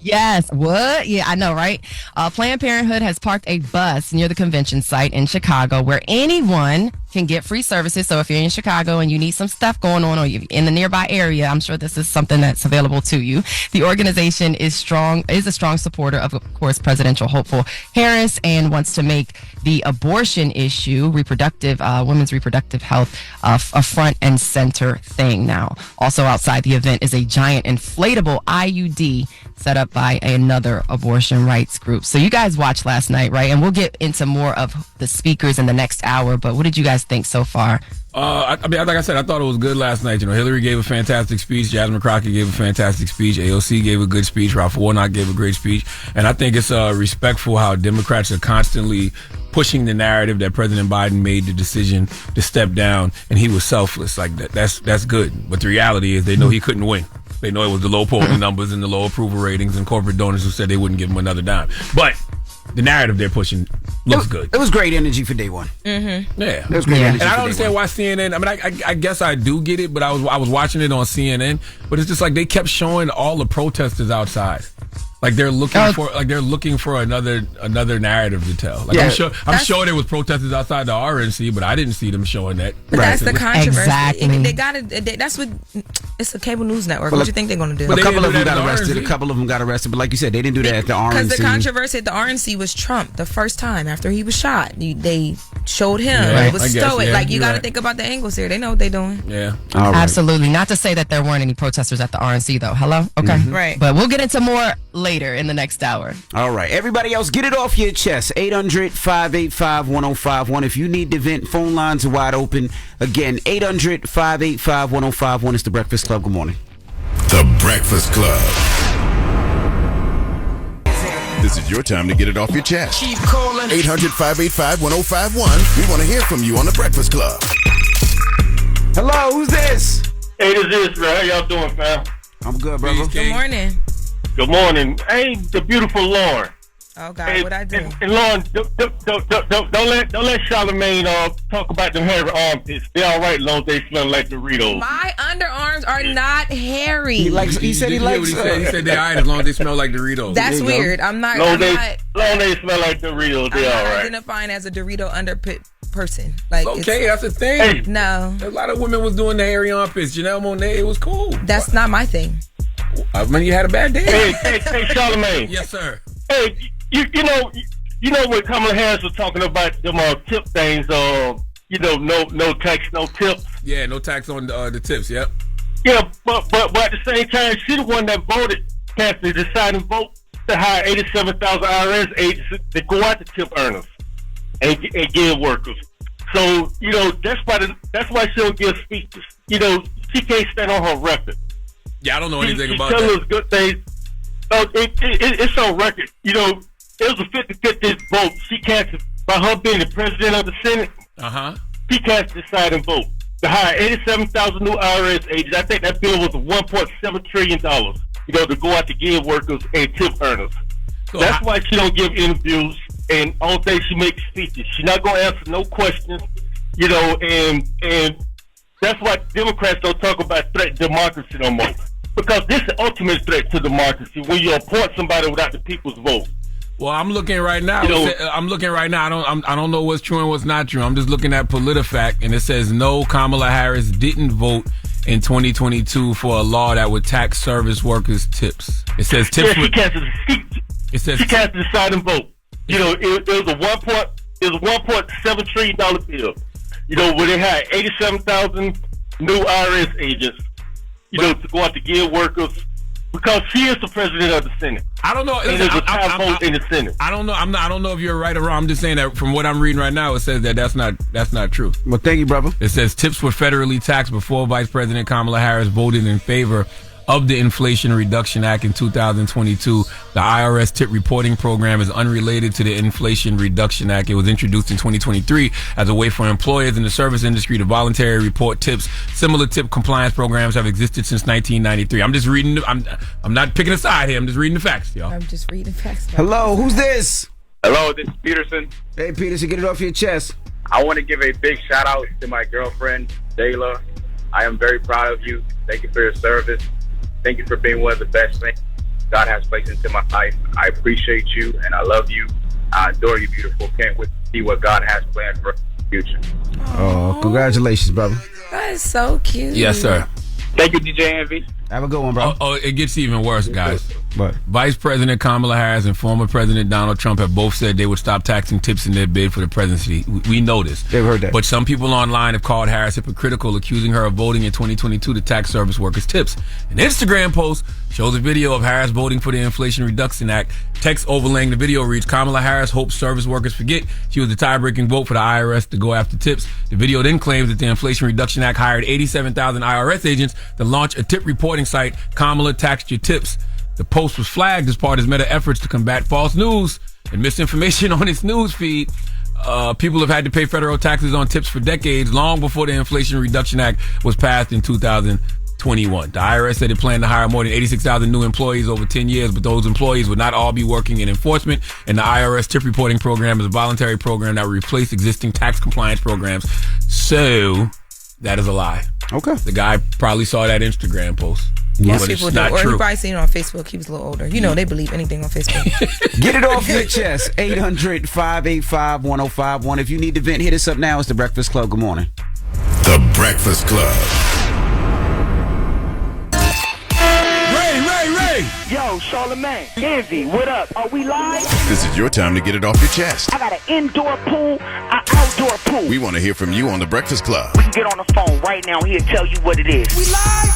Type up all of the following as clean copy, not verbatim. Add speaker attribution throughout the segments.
Speaker 1: Yes. What? Yeah, I know, right? Planned Parenthood has parked a bus near the convention site in Chicago where anyone can get free services. So if you're in Chicago and you need some stuff going on or you're in the nearby area, I'm sure this is something that's available to you. The organization is a strong supporter of course, presidential hopeful Harris, and wants to make the abortion issue, women's reproductive health, a front and center thing now. Also outside the event is a giant inflatable IUD set up by another abortion rights group. So you guys watched last night, right? And we'll get into more of the speakers in the next hour, but what did you guys think so far?
Speaker 2: I mean, like I said, I thought it was good last night. Hillary gave a fantastic speech. Jasmine Crockett gave a fantastic speech. AOC gave a good speech. Ralph Warnock gave a great speech. And I think it's respectful how Democrats are constantly pushing the narrative that President Biden made the decision to step down and he was selfless. Like that's good. But the reality is they know he couldn't win. They know it was the low polling numbers and the low approval ratings and corporate donors who said they wouldn't give him another dime. But the narrative they're pushing looks good.
Speaker 3: It was great energy for day one.
Speaker 4: Mm-hmm.
Speaker 2: Yeah,
Speaker 3: it was great energy.
Speaker 2: And I don't understand why CNN. I mean, I guess I do get it, but I was watching it on CNN. But it's just like they kept showing all the protesters outside. Like they're looking for another narrative to tell. Like I'm sure there was protesters outside the RNC, but I didn't see them showing that.
Speaker 4: But that's the controversy.
Speaker 1: Exactly.
Speaker 4: They got it. That's what. It's a cable news network. What do you think they're going to do?
Speaker 3: A couple of them got arrested. But like you said, they didn't do that at the RNC.
Speaker 4: Because the controversy at the RNC was Trump the first time after he was shot. They showed him.
Speaker 2: Yeah,
Speaker 4: it was stoic.
Speaker 2: yeah,
Speaker 4: like you got to think about the angles here. They know what they're doing.
Speaker 2: Yeah,
Speaker 3: right.
Speaker 1: Absolutely. Not to say that there weren't any protesters at the RNC though. Hello. Okay.
Speaker 3: Mm-hmm.
Speaker 4: Right.
Speaker 1: But we'll get into more later in the next hour.
Speaker 3: All right. Everybody else, get it off your chest. 800-585-1051. If you need to vent, phone lines are wide open. Again, 800-585-1051. It's The Breakfast Club. Good morning.
Speaker 5: The Breakfast Club. This is your time to get it off your chest.
Speaker 6: Keep calling.
Speaker 5: 800-585-1051. We want to hear from you on The Breakfast Club.
Speaker 3: Hello, who's this?
Speaker 7: Hey, this is Israel. How y'all doing, fam?
Speaker 3: I'm good, brother.
Speaker 4: Good morning.
Speaker 7: Good morning. Hey, the beautiful Lauren.
Speaker 4: Oh God,
Speaker 7: hey,
Speaker 4: what I do?
Speaker 7: And Lauren, don't let Charlamagne talk about them hairy armpits. They're all right, as long as they smell like Doritos.
Speaker 4: My underarms are not hairy.
Speaker 3: He said he likes.
Speaker 2: He said they're all right as long as they smell like Doritos.
Speaker 4: That's weird. I'm not.
Speaker 7: Long as they smell like Doritos, they're all right.
Speaker 4: Identifying as a Dorito underpit person. Like
Speaker 2: okay, that's the thing.
Speaker 7: Hey.
Speaker 4: No,
Speaker 2: a lot of women was doing the hairy armpits. Janelle Monáe, it was cool.
Speaker 4: That's not my thing.
Speaker 2: I mean, you had a bad day.
Speaker 7: Hey, Charlamagne.
Speaker 2: Yes, sir.
Speaker 7: Hey, you know when Kamala Harris was talking about them tip things, no tax, no tips.
Speaker 2: Yeah, no tax on the tips. Yep.
Speaker 7: Yeah, but at the same time, she the one that cast the deciding vote to hire 87,000 IRS agents to go out to tip earners and give workers. So that's why she don't give speeches. She can't stand on her record.
Speaker 2: Yeah, I don't know anything about
Speaker 7: that. She tells
Speaker 2: that.
Speaker 7: us good things. It's on record. It was a 50-50 vote. She cast it by her being the president of the Senate. She cast the deciding vote to hire 87,000 new IRS agents. I think that bill was $1.7 trillion. To go out to give workers and tip earners. So that's why she don't give interviews, and all day she makes speeches. She's not going to answer no questions. And that's why Democrats don't talk about threat to democracy no more. Because this is the ultimate threat to democracy when you appoint somebody without the people's vote.
Speaker 2: Well, I'm looking right now. I don't know what's true and what's not true. I'm just looking at PolitiFact, and it says no, Kamala Harris didn't vote in 2022 for a law that would tax service workers' tips. It says tips.
Speaker 7: Yeah, she cast the deciding vote. It was a $1.7 trillion bill. Where they had 87,000 new IRS agents. To go out to give workers, because she is the president of the Senate.
Speaker 2: I don't know.
Speaker 7: And there's a tie vote in the Senate.
Speaker 2: I don't know. I don't know if you're right or wrong. I'm just saying that from what I'm reading right now, it says that's not true.
Speaker 3: Well, thank you, brother.
Speaker 2: It says tips were federally taxed before Vice President Kamala Harris voted in favor of the Inflation Reduction Act in 2022. The IRS tip reporting program is unrelated to the Inflation Reduction Act. It was introduced in 2023 as a way for employers in the service industry to voluntarily report tips. Similar tip compliance programs have existed since 1993. I'm just reading. I'm not picking a side here. I'm just reading the facts, y'all.
Speaker 4: I'm just reading facts.
Speaker 3: Hello, who's this?
Speaker 8: Hello, this is Peterson.
Speaker 3: Hey, Peterson, get it off your chest.
Speaker 8: I want to give a big shout out to my girlfriend, Dayla. I am very proud of you. Thank you for your service. Thank you for being one of the best things God has placed into my life. I appreciate you and I love you. I adore you, beautiful. Can't wait to see what God has planned for the future.
Speaker 3: Oh, congratulations, brother.
Speaker 4: That is so cute.
Speaker 2: Yes, sir.
Speaker 8: Thank you, DJ Envy.
Speaker 3: Have a good one, bro.
Speaker 2: Oh, it gets even worse, guys.
Speaker 3: What?
Speaker 2: Vice President Kamala Harris and former President Donald Trump have both said they would stop taxing tips in their bid for the presidency. We know this.
Speaker 3: They've heard that.
Speaker 2: But some people online have called Harris hypocritical, accusing her of voting in 2022 to tax service workers' tips. An Instagram post shows a video of Harris voting for the Inflation Reduction Act. Text overlaying the video reads, Kamala Harris hopes service workers forget she was the tie-breaking vote for the IRS to go after tips. The video then claims that the Inflation Reduction Act hired 87,000 IRS agents to launch a tip reporting site. Kamala taxed your tips. The post was flagged as part of his meta efforts to combat false news and misinformation on its news feed. People have had to pay federal taxes on tips for decades, long before the Inflation Reduction Act was passed in 2021. The IRS said it planned to hire more than 86,000 new employees over 10 years, but those employees would not all be working in enforcement, and the IRS tip reporting program is a voluntary program that will replace existing tax compliance programs. So, that is a lie.
Speaker 3: Okay.
Speaker 2: The guy probably saw that Instagram post.
Speaker 4: Most people do. Or he probably seen it on Facebook. He was a little older. You know, they believe anything on Facebook.
Speaker 3: Get it off your chest. 800-585-1051. If you need to vent, hit us up now. It's The Breakfast Club. Good morning.
Speaker 5: The Breakfast Club.
Speaker 6: Ray.
Speaker 9: Yo, Charlamagne, Envy, what up? Are we live?
Speaker 5: This is your time to get it off your chest.
Speaker 9: I got an indoor pool, an outdoor pool.
Speaker 5: We want to hear from you on The Breakfast Club.
Speaker 9: We can get on the phone right now. He'll tell you what it is. We live?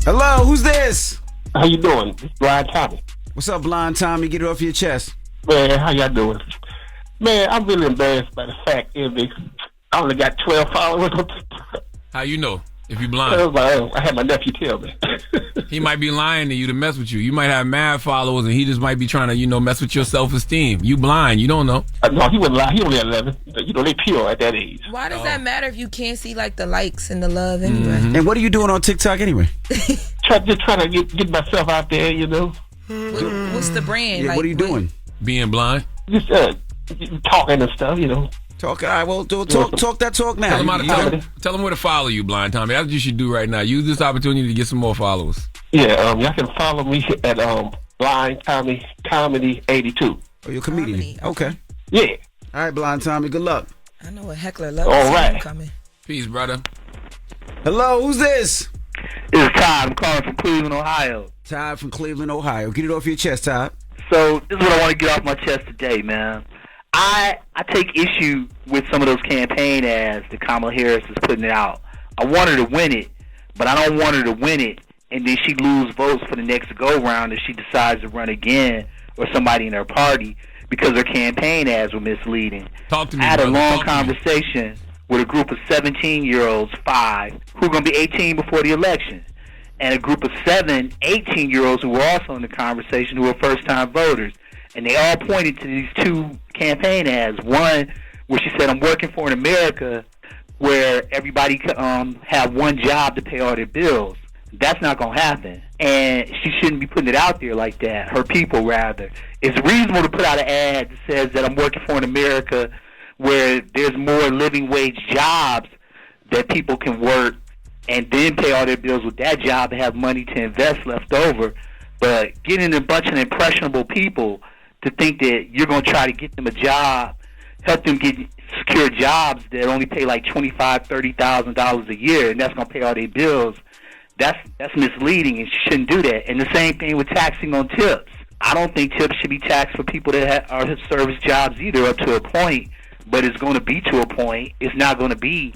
Speaker 3: Hello, who's this?
Speaker 7: How you doing? It's Blind Tommy.
Speaker 3: What's up, Blind Tommy? Get it off your chest.
Speaker 7: Man, how y'all doing? Man, I'm really embarrassed by the fact, Envy, I only got 12 followers on TikTok.
Speaker 2: How you know? If you blind.
Speaker 7: I had my nephew tell me.
Speaker 2: He might be lying to you to mess with you. You might have mad followers, and he just might be trying to, mess with your self-esteem. You blind. You don't know.
Speaker 7: No, he wouldn't lie. He only 11. They pure at that age.
Speaker 4: Why does that matter if you can't see, the likes and the love anyway?
Speaker 3: Mm-hmm. And what are you doing on TikTok anyway?
Speaker 7: Trying to get myself out there,
Speaker 4: What's the brand?
Speaker 3: Yeah, what are you doing?
Speaker 2: Being blind?
Speaker 7: Just talking and stuff,
Speaker 3: Talk. All right, well, talk that talk now.
Speaker 2: Tell them where to follow you, Blind Tommy. That's what you should do right now. Use this opportunity to get some more followers.
Speaker 7: Yeah, y'all can follow me at Blind Tommy Comedy 82.
Speaker 3: Oh, you're a comedian. Okay.
Speaker 7: Yeah.
Speaker 3: All right, Blind Tommy. Good luck.
Speaker 4: I know a heckler loves
Speaker 7: all right.
Speaker 4: Coming.
Speaker 2: Peace, brother.
Speaker 3: Hello, who's this?
Speaker 9: It's Todd. I'm calling from Cleveland, Ohio.
Speaker 3: Todd from Cleveland, Ohio. Get it off your chest, Todd.
Speaker 9: So this is what I want to get off my chest today, man. I take issue with some of those campaign ads that Kamala Harris is putting out. I want her to win it, but I don't want her to win it and then she lose votes for the next go-round if she decides to run again or somebody in her party because her campaign ads were misleading.
Speaker 2: Talk to me,
Speaker 9: I had a
Speaker 2: brother.
Speaker 9: long conversation with a group of 17-year-olds, 5, who are going to be 18 before the election, and a group of 7 18-year-olds who were also in the conversation who were first-time voters. And they all pointed to these 2 campaign ads. One where she said, I'm working for an America where everybody could have one job to pay all their bills. That's not going to happen. And she shouldn't be putting it out there like that, her people rather. It's reasonable to put out an ad that says that I'm working for an America where there's more living wage jobs that people can work and then pay all their bills with that job and have money to invest left over. But getting a bunch of impressionable people to think that you're going to try to get them a job, help them get secure jobs that only pay like $25,000, $30,000 a year, and that's going to pay all their bills, that's misleading, and you shouldn't do that. And the same thing with taxing on tips. I don't think tips should be taxed for people that are service jobs either, up to a point, but it's going to be to a point. It's not going to be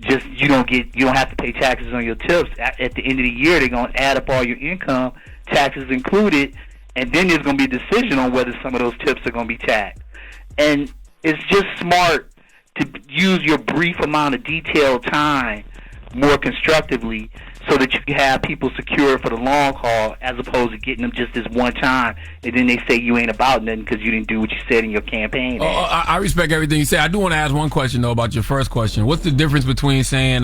Speaker 9: just you don't have to pay taxes on your tips. At the end of the year, they're going to add up all your income, taxes included, and then there's going to be a decision on whether some of those tips are going to be taxed. And it's just smart to use your brief amount of detailed time more constructively so that you can have people secure for the long haul as opposed to getting them just this one time and then they say you ain't about nothing because you didn't do what you said in your campaign.
Speaker 2: I respect everything you say. I do want to ask one question, though, about your first question. What's the difference between saying,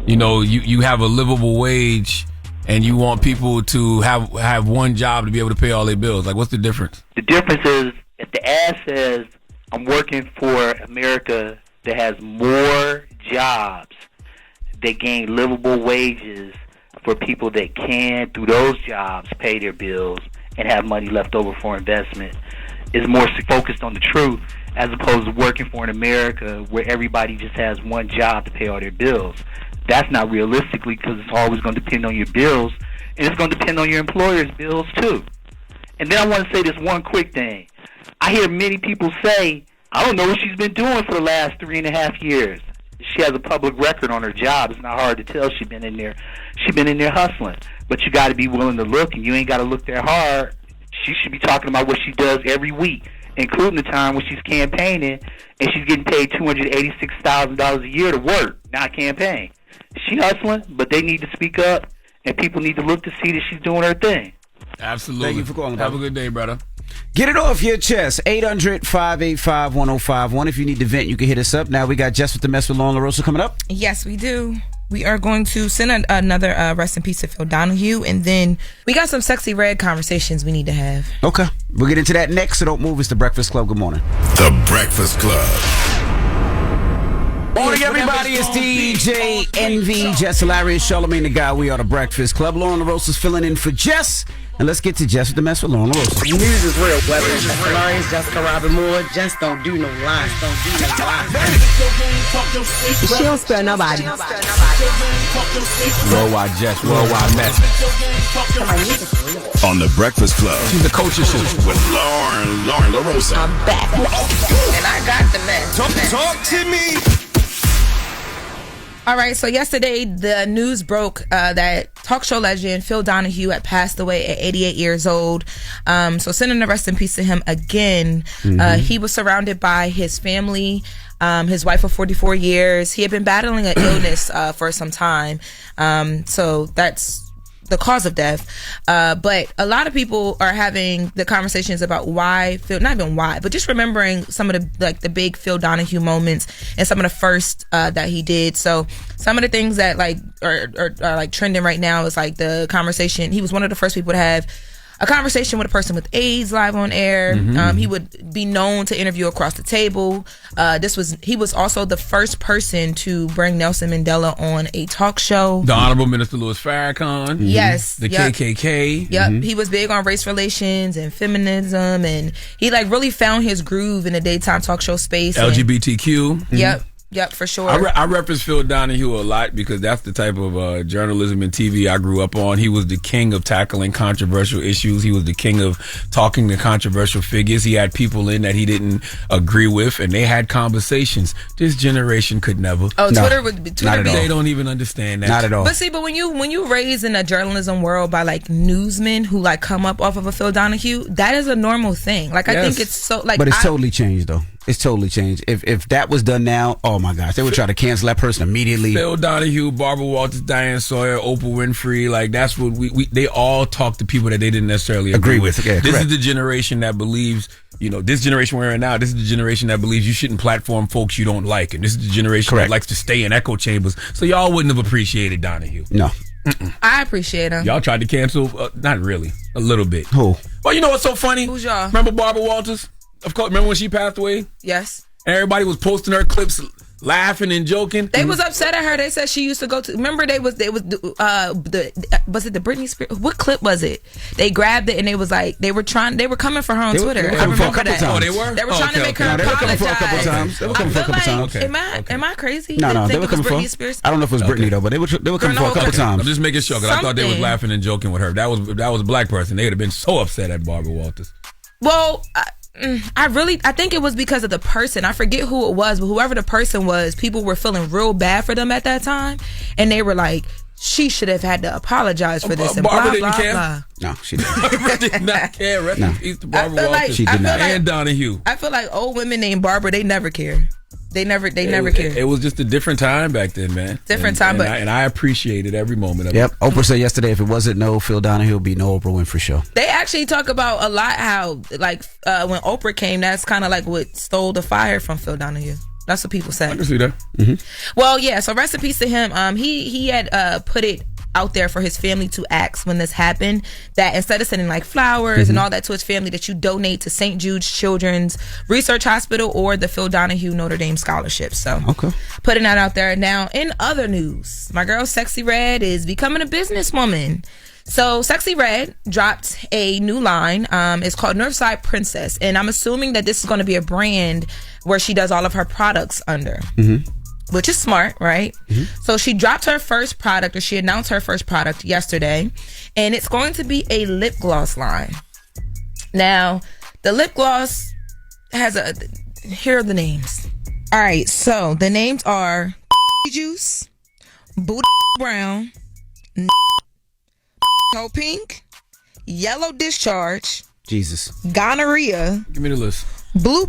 Speaker 2: you have a livable wage and you want people to have one job to be able to pay all their bills? Like, what's the difference?
Speaker 9: The difference is if the ad says, I'm working for America that has more jobs that gain livable wages for people that can, through those jobs, pay their bills and have money left over for investment, is more focused on the truth, as opposed to working for an America where everybody just has one job to pay all their bills. That's not realistically, because it's always going to depend on your bills, and it's going to depend on your employer's bills too. And then I want to say this one quick thing. I hear many people say, I don't know what she's been doing for the last 3.5 years. She has a public record on her job. It's not hard to tell she's been in there hustling. But you got to be willing to look, and you ain't got to look that hard. She should be talking about what she does every week, including the time when she's campaigning and she's getting paid $286,000 a year to work, not campaign. She hustling, but they need to speak up, and people need to look to see that she's doing her thing.
Speaker 2: Absolutely.
Speaker 3: Thank you for calling.
Speaker 2: Have a good day, brother.
Speaker 3: Get it off your chest. 800-585-1051. If you need to vent, you can hit us up. Now we got Jess with the Mess with Lauren LaRosa coming up.
Speaker 4: Yes, we do. We are going to send another rest in peace to Phil Donahue, and then we got some sexy red conversations we need to have.
Speaker 3: Okay. We'll get into that next, so don't move. It's The Breakfast Club. Good morning.
Speaker 5: The Breakfast Club.
Speaker 3: Morning, everybody. It's DJ Envy, Jess Hilarious, Charlamagne the Guy. We are The Breakfast Club. Lauren LaRosa's filling in for Jess. And let's get to Jess with the Mess with Lauren LaRosa.
Speaker 10: News is real, whether it's Hilarious, Jessica Robin Moore, just don't do no lies. She don't spare nobody.
Speaker 2: Worldwide Jess, worldwide Mess.
Speaker 5: On The Breakfast Club.
Speaker 2: She's the coach of shoes.
Speaker 5: With Lauren LaRosa.
Speaker 11: I'm back. And I got the mess.
Speaker 5: Talk to me.
Speaker 4: All right, so yesterday the news broke that talk show legend Phil Donahue had passed away at 88 years old. So sending a rest in peace to him again. He was surrounded by his family, his wife of 44 years. He had been battling an illness for some time. So that's the cause of death. But a lot of people are having the conversations about why Phil, not even why, but just remembering some of the big Phil Donahue moments and some of the first that he did. So some of the things that are trending right now is like the conversation. He was one of the first people to have a conversation with a person with AIDS live on air. He would be known to interview across the table. He was also the first person to bring Nelson Mandela on a talk show.
Speaker 2: The Honorable Minister Louis Farrakhan.
Speaker 4: Yes.
Speaker 2: The KKK.
Speaker 4: Yep. He was big on race relations and feminism, and he really found his groove in the daytime talk show space.
Speaker 2: LGBTQ.
Speaker 4: Yep, for sure.
Speaker 2: I reference Phil Donahue a lot because that's the type of journalism and TV I grew up on. He was the king of tackling controversial issues. He was the king of talking to controversial figures. He had people in that he didn't agree with, and they had conversations. This generation could never.
Speaker 4: Oh, no, Twitter would be.
Speaker 2: They don't even understand that.
Speaker 3: Not at all.
Speaker 4: But when you raised in a journalism world by newsmen who come up off of a Phil Donahue, that is a normal thing. I think it's so
Speaker 3: But it's totally changed though. It's totally changed. If that was done now, oh my gosh, they would try to cancel that person immediately.
Speaker 2: Phil Donahue, Barbara Walters, Diane Sawyer, Oprah Winfrey, that's what they all talk to people that they didn't necessarily agree with.
Speaker 3: Yeah,
Speaker 2: this is the generation that believes, this generation we're in now, this is the generation that believes you shouldn't platform folks you don't like. And this is the generation that likes to stay in echo chambers. So y'all wouldn't have appreciated Donahue.
Speaker 3: No.
Speaker 4: I appreciate him.
Speaker 2: Y'all tried to cancel, not really, a little bit.
Speaker 3: Who?
Speaker 2: Well, you know what's so funny?
Speaker 4: Who's y'all?
Speaker 2: Remember Barbara Walters? Of course, remember when she passed away?
Speaker 4: Yes.
Speaker 2: And everybody was posting her clips, laughing and joking.
Speaker 4: They was upset at her. They said she used to go to. Remember, was it the Britney Spears? What clip was it? They grabbed it and they was they were coming for her on Twitter. I remember that.
Speaker 2: Oh, they were.
Speaker 4: They were trying to make her apologize.
Speaker 3: They were coming for a couple times.
Speaker 4: Am I crazy?
Speaker 3: No. They were coming for. I don't know if it was Britney though, but they were coming for a couple times.
Speaker 2: I'm just making sure because I thought they was laughing and joking with her. That was a black person. They would have been so upset at Barbara Walters.
Speaker 4: Well. I think it was because of the person. I forget who it was, but whoever the person was, people were feeling real bad for them at that time, and they were like, she should have had to apologize for this. And
Speaker 2: Barbara
Speaker 4: blah,
Speaker 2: didn't care.
Speaker 4: Blah.
Speaker 3: No, she didn't.
Speaker 2: Barbara did not care. Rest in peace to Barbara Walters.
Speaker 3: She did not.
Speaker 2: And Donahue.
Speaker 4: I feel like old women named Barbara, they never care. They never care.
Speaker 2: It was just a different time back then, man.
Speaker 4: But
Speaker 2: I appreciated every moment of it.
Speaker 3: Yep. Oprah said yesterday, if it wasn't no Phil Donahue, it would be no Oprah Winfrey show.
Speaker 4: They actually talk about a lot how when Oprah came, that's kind of what stole the fire from Phil Donahue. That's what people say.
Speaker 2: I can see that.
Speaker 4: Well, yeah. So rest in peace to him. He had put it out there for his family to ask when this happened, that instead of sending like flowers and all that to his family, that you donate to St. Jude's Children's Research Hospital or the Phil Donahue Notre Dame Scholarship. So putting that out there. Now, in other news, my girl Sexy Red is becoming a businesswoman. So Sexy Red dropped a new line. It's called Northside Princess, and I'm assuming that this is going to be a brand where she does all of her products under. Which is smart, right? So she dropped her first product, or she announced her first product yesterday, and it's going to be a lip gloss line. Now, the lip gloss has here are the names. All right, so the names are Juice, Booty Brown, Toe Pink, Yellow Discharge,
Speaker 3: Jesus,
Speaker 4: Gonorrhea.
Speaker 2: Give me the list.
Speaker 4: Blue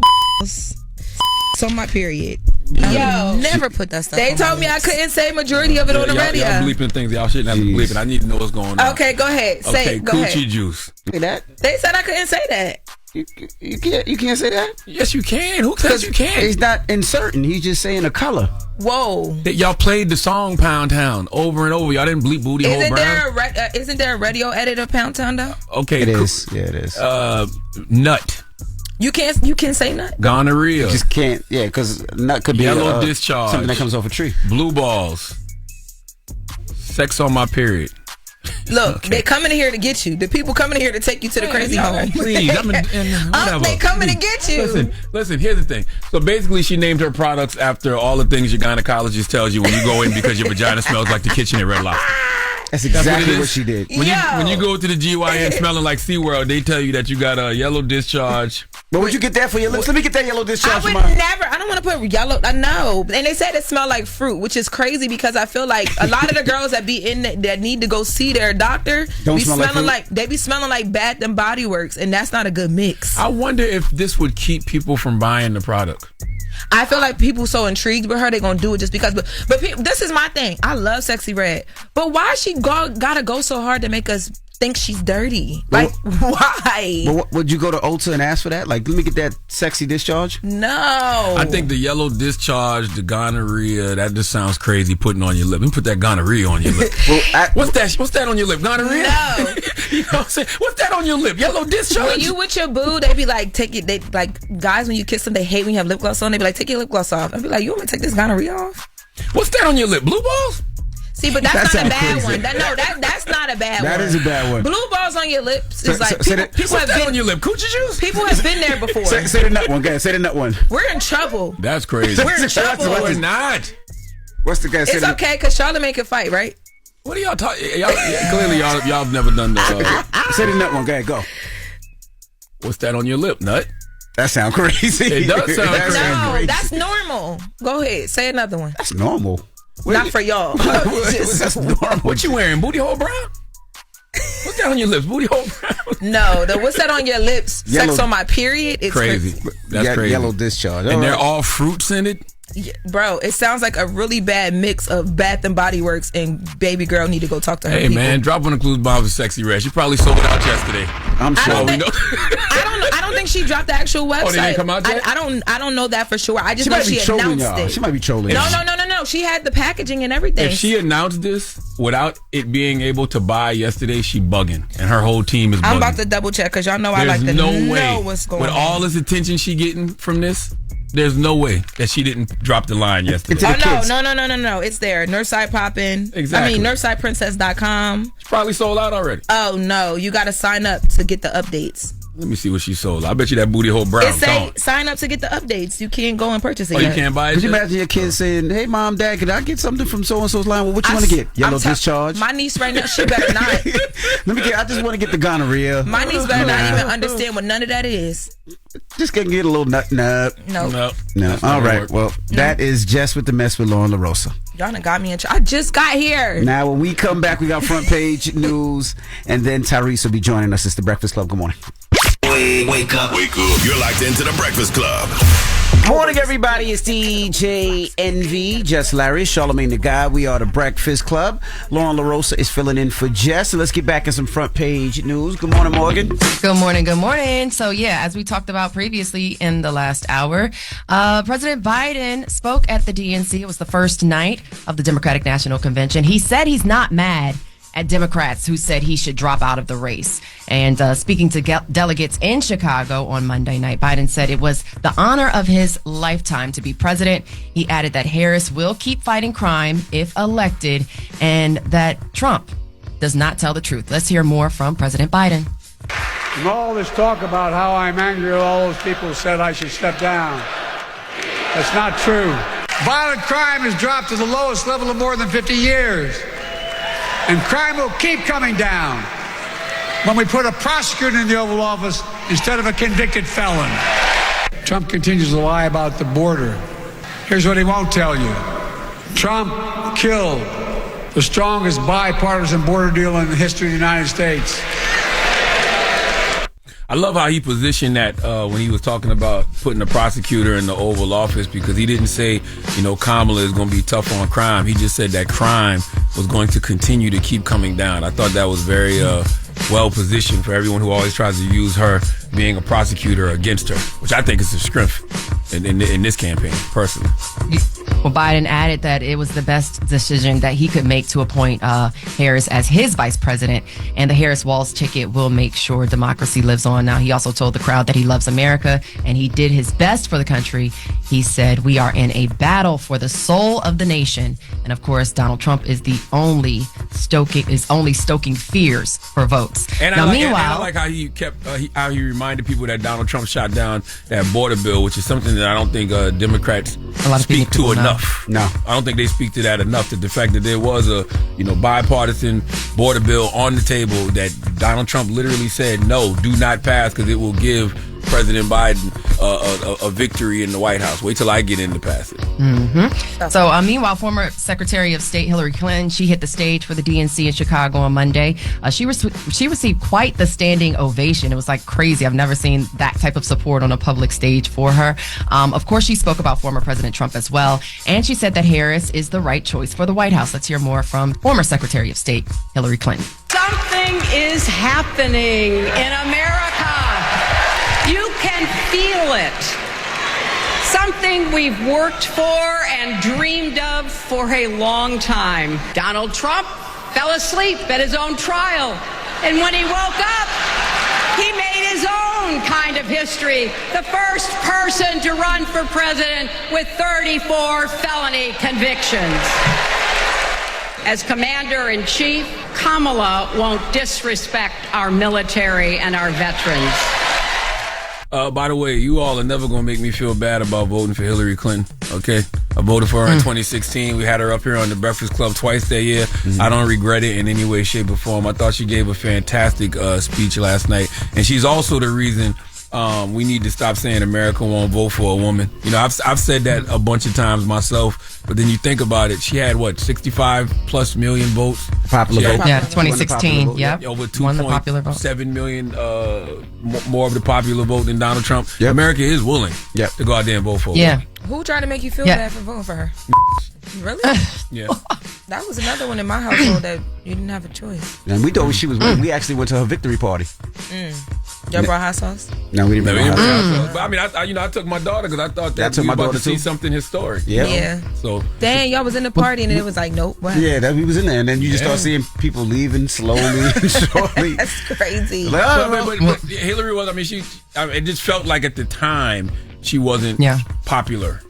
Speaker 4: on my period. Yo, never put that stuff. They told me I couldn't say majority of it on the radio.
Speaker 2: Y'all bleeping things. Y'all shouldn't have to bleep it. I need to know what's going on.
Speaker 4: Okay, go ahead. Say it. Go
Speaker 2: Coochie
Speaker 4: ahead.
Speaker 2: juice.
Speaker 3: Say that?
Speaker 4: They said I couldn't say that.
Speaker 3: You can't say that?
Speaker 2: Yes, you can. Who says you can?
Speaker 3: He's not inserting. He's just saying a color.
Speaker 4: Whoa.
Speaker 2: Y'all played the song Pound Town over and over. Y'all didn't bleep Booty Hole Brown.
Speaker 4: Isn't there a radio edit of Pound Town though?
Speaker 2: Okay,
Speaker 3: it is. Yeah, it is.
Speaker 4: You
Speaker 2: Nut.
Speaker 4: can't say nut.
Speaker 2: Gonorrhea.
Speaker 3: You just can't. Yeah, because nut could be
Speaker 2: yellow discharge.
Speaker 3: Something that comes off a tree.
Speaker 2: Blue balls. Sex on my period.
Speaker 4: Look, they coming in here to get you. The people coming in here to take you to the crazy home.
Speaker 2: Please,
Speaker 4: they coming to get you.
Speaker 2: Listen. Here's the thing. So basically, she named her products after all the things your gynecologist tells you when you go in because your vagina smells like the kitchen at Red Lobster.
Speaker 3: That's exactly what she did.
Speaker 2: When you go to the GYN smelling like SeaWorld, they tell you that you got a yellow discharge.
Speaker 3: But would you get that for your lips? Let me get that yellow discharge.
Speaker 4: I would never. I don't want to put yellow. I know. And they said it smelled like fruit, which is crazy because I feel like a lot of the girls that be in that need to go see their doctor be smelling like they be smelling like Bath and Body Works, and that's not a good mix.
Speaker 2: I wonder if this would keep people from buying the product.
Speaker 4: I feel like people so intrigued with her, they gonna do it just because. But this is my thing. I love Sexy Red, but why she gotta go so hard to make us think she's dirty? Like, why?
Speaker 3: But would you go to Ulta and ask for that? Like, let me get that sexy discharge?
Speaker 4: No.
Speaker 2: I think the yellow discharge, the gonorrhea, that just sounds crazy putting on your lip. Let me put that gonorrhea on your lip. What's that on your lip? Gonorrhea?
Speaker 4: No.
Speaker 2: You know what I'm saying? What's that on your lip? Yellow discharge?
Speaker 4: When you with your boo, they be like, guys, when you kiss them, they hate when you have lip gloss on. They be like, take your lip gloss off. I'd be like, you want me to take this gonorrhea off?
Speaker 2: What's that on your lip? Blue balls?
Speaker 4: See, but that's not a bad one. That's not a bad one.
Speaker 3: That is a bad one.
Speaker 4: Blue balls on your lips is like people have been
Speaker 2: on your lip. Coochie juice?
Speaker 4: People have been there before.
Speaker 3: Say the nut one, guys. Say the nut one.
Speaker 4: We're in trouble.
Speaker 2: That's crazy.
Speaker 4: We're in trouble.
Speaker 2: We're not.
Speaker 3: What's the guy?
Speaker 4: It's okay because Charlamagne can fight, right?
Speaker 2: What are y'all talking? Clearly, y'all have never done the.
Speaker 3: Say the nut one, guys. Go.
Speaker 2: What's that on your lip, nut?
Speaker 3: That sounds crazy.
Speaker 2: It does sound crazy.
Speaker 4: No, that's normal. Go ahead. Say another one.
Speaker 3: That's normal.
Speaker 4: Not for y'all.
Speaker 3: That's normal.
Speaker 2: What you wearing? Booty hole brown? What's that on your lips? Booty hole brown?
Speaker 4: No, what's that on your lips?
Speaker 3: Yellow.
Speaker 4: Sex on my period? It's
Speaker 2: crazy. That's crazy.
Speaker 3: Yellow discharge.
Speaker 2: And they're all fruit scented?
Speaker 4: Yeah, bro, it sounds like a really bad mix of Bath and Body Works and baby girl need to go talk to her.
Speaker 2: Hey
Speaker 4: people.
Speaker 2: Man, drop one of Clues Bombs with Sexy Red. She probably sold it out yesterday.
Speaker 3: I'm sure.
Speaker 4: I don't think she dropped the actual website.
Speaker 2: Oh, they didn't come out yet?
Speaker 4: I don't know that for sure. I just know she announced it.
Speaker 3: She might be trolling.
Speaker 4: No. She had the packaging and everything.
Speaker 2: If she announced this without it being able to buy yesterday, she bugging, and her whole team is bugging.
Speaker 4: I'm about to double check because y'all know I like to know what's going on.
Speaker 2: With all this attention she getting from this, there's no way that she didn't drop the line yesterday.
Speaker 4: No. It's there. Nurseide poppin'.
Speaker 2: Exactly.
Speaker 4: I mean, nursideprincess.com.
Speaker 2: She probably sold out already.
Speaker 4: Oh, no. You got to sign up to get the updates.
Speaker 2: Let me see what she sold. I bet you that booty hole brown.
Speaker 4: It say sign up to get the updates. You can't go and purchase it
Speaker 2: yet.
Speaker 4: yet.
Speaker 2: You can't buy it.
Speaker 3: Could you imagine your kids saying, "Hey, mom, dad, could I get something from so and so's line? Well, what you want to get? Yellow discharge."
Speaker 4: My niece right now, she better not.
Speaker 3: I just want to get the gonorrhea.
Speaker 4: My niece better not even understand what none of that is.
Speaker 3: Just gonna get a little nut.
Speaker 4: No.
Speaker 3: All right. Well, that is Jess with the Mess with Lauren LaRosa.
Speaker 4: Y'all done got me in trouble. I just got here.
Speaker 3: Now, when we come back, we got front page news, and then Tyrese will be joining us. It's the Breakfast Club. Good morning.
Speaker 5: Wake up. You're locked into the Breakfast Club.
Speaker 3: Morning, everybody. It's DJ Envy, Jess Hilarious, Charlamagne the Guy. We are the Breakfast Club. Lauren LaRosa is filling in for Jess. So let's get back in some front page news. Good morning, Morgan.
Speaker 1: Good morning. So, as we talked about previously in the last hour, President Biden spoke at the DNC. It was the first night of the Democratic National Convention. He said he's not mad at Democrats who said he should drop out of the race. And speaking to delegates in Chicago on Monday night, Biden said it was the honor of his lifetime to be president. He added that Harris will keep fighting crime if elected and that Trump does not tell the truth. Let's hear more from President Biden.
Speaker 12: And all this talk about how I'm angry at all those people who said I should step down. That's not true. Violent crime has dropped to the lowest level of more than 50 years. And crime will keep coming down when we put a prosecutor in the Oval Office instead of a convicted felon. Trump continues to lie about the border. Here's what he won't tell you. Trump killed the strongest bipartisan border deal in the history of the United States.
Speaker 2: I love how he positioned that when he was talking about putting a prosecutor in the Oval Office, because he didn't say, Kamala is going to be tough on crime. He just said that crime was going to continue to keep coming down. I thought that was very well positioned for everyone who always tries to use her being a prosecutor against her, which I think is a strength in this campaign, personally.
Speaker 1: Well, Biden added that it was the best decision that he could make to appoint Harris as his vice president, and the Harris-Walz ticket will make sure democracy lives on. Now, he also told the crowd that he loves America, and he did his best for the country. He said, "We are in a battle for the soul of the nation." And of course, Donald Trump is only stoking fears for votes.
Speaker 2: And
Speaker 1: now,
Speaker 2: I like how he kept how he reminded people that Donald Trump shot down that border bill, which is something that I don't think Democrats speak to enough.
Speaker 3: No,
Speaker 2: I don't think they speak to that enough. The fact that there was a bipartisan border bill on the table that Donald Trump literally said no, do not pass, because it will give President Biden a victory in the White House. Wait till I get in to pass it.
Speaker 1: Mm-hmm. So, meanwhile, former Secretary of State Hillary Clinton, she hit the stage for the DNC in Chicago on Monday. She received quite the standing ovation. It was like crazy. I've never seen that type of support on a public stage for her. Of course, she spoke about former President Trump as well, and she said that Harris is the right choice for the White House. Let's hear more from former Secretary of State Hillary Clinton.
Speaker 13: Something is happening in America. You can feel it. Something we've worked for and dreamed of for a long time. Donald Trump fell asleep at his own trial. And when he woke up, he made his own kind of history. The first person to run for president with 34 felony convictions. As Commander-in-Chief, Kamala won't disrespect our military and our veterans.
Speaker 2: By the way, you all are never going to make me feel bad about voting for Hillary Clinton, okay? I voted for her in 2016. We had her up here on the Breakfast Club twice that year. I don't regret it in any way, shape, or form. I thought she gave a fantastic speech last night. And she's also the reason we need to stop saying America won't vote for a woman. I've said that a bunch of times myself, but then you think about it, she had 65+ million votes.
Speaker 3: Popular vote.
Speaker 1: Yeah, 2016. Yeah,
Speaker 2: over 2.7 million more of the popular vote than Donald Trump.
Speaker 3: Yep.
Speaker 2: America is willing to go out there and vote for her.
Speaker 4: Who tried to make you feel bad for voting for her? Really?
Speaker 2: Yeah.
Speaker 4: That was another one in my household that you didn't have a choice.
Speaker 3: And we thought she was winning. We actually went to her victory party.
Speaker 4: Y'all brought hot sauce?
Speaker 3: No, we didn't bring hot sauce.
Speaker 2: But I mean, I took my daughter because I thought that
Speaker 3: took
Speaker 2: we
Speaker 3: my
Speaker 2: were about
Speaker 3: daughter
Speaker 2: to see
Speaker 3: too.
Speaker 2: something historic.
Speaker 4: Yeah.
Speaker 2: So
Speaker 4: dang, y'all was in the party and it was like, nope. What?
Speaker 3: Yeah, we was in there, and then you just start seeing people leaving slowly and surely.
Speaker 4: That's crazy.
Speaker 2: But Hillary was. I mean, it just felt like at the time she wasn't popular,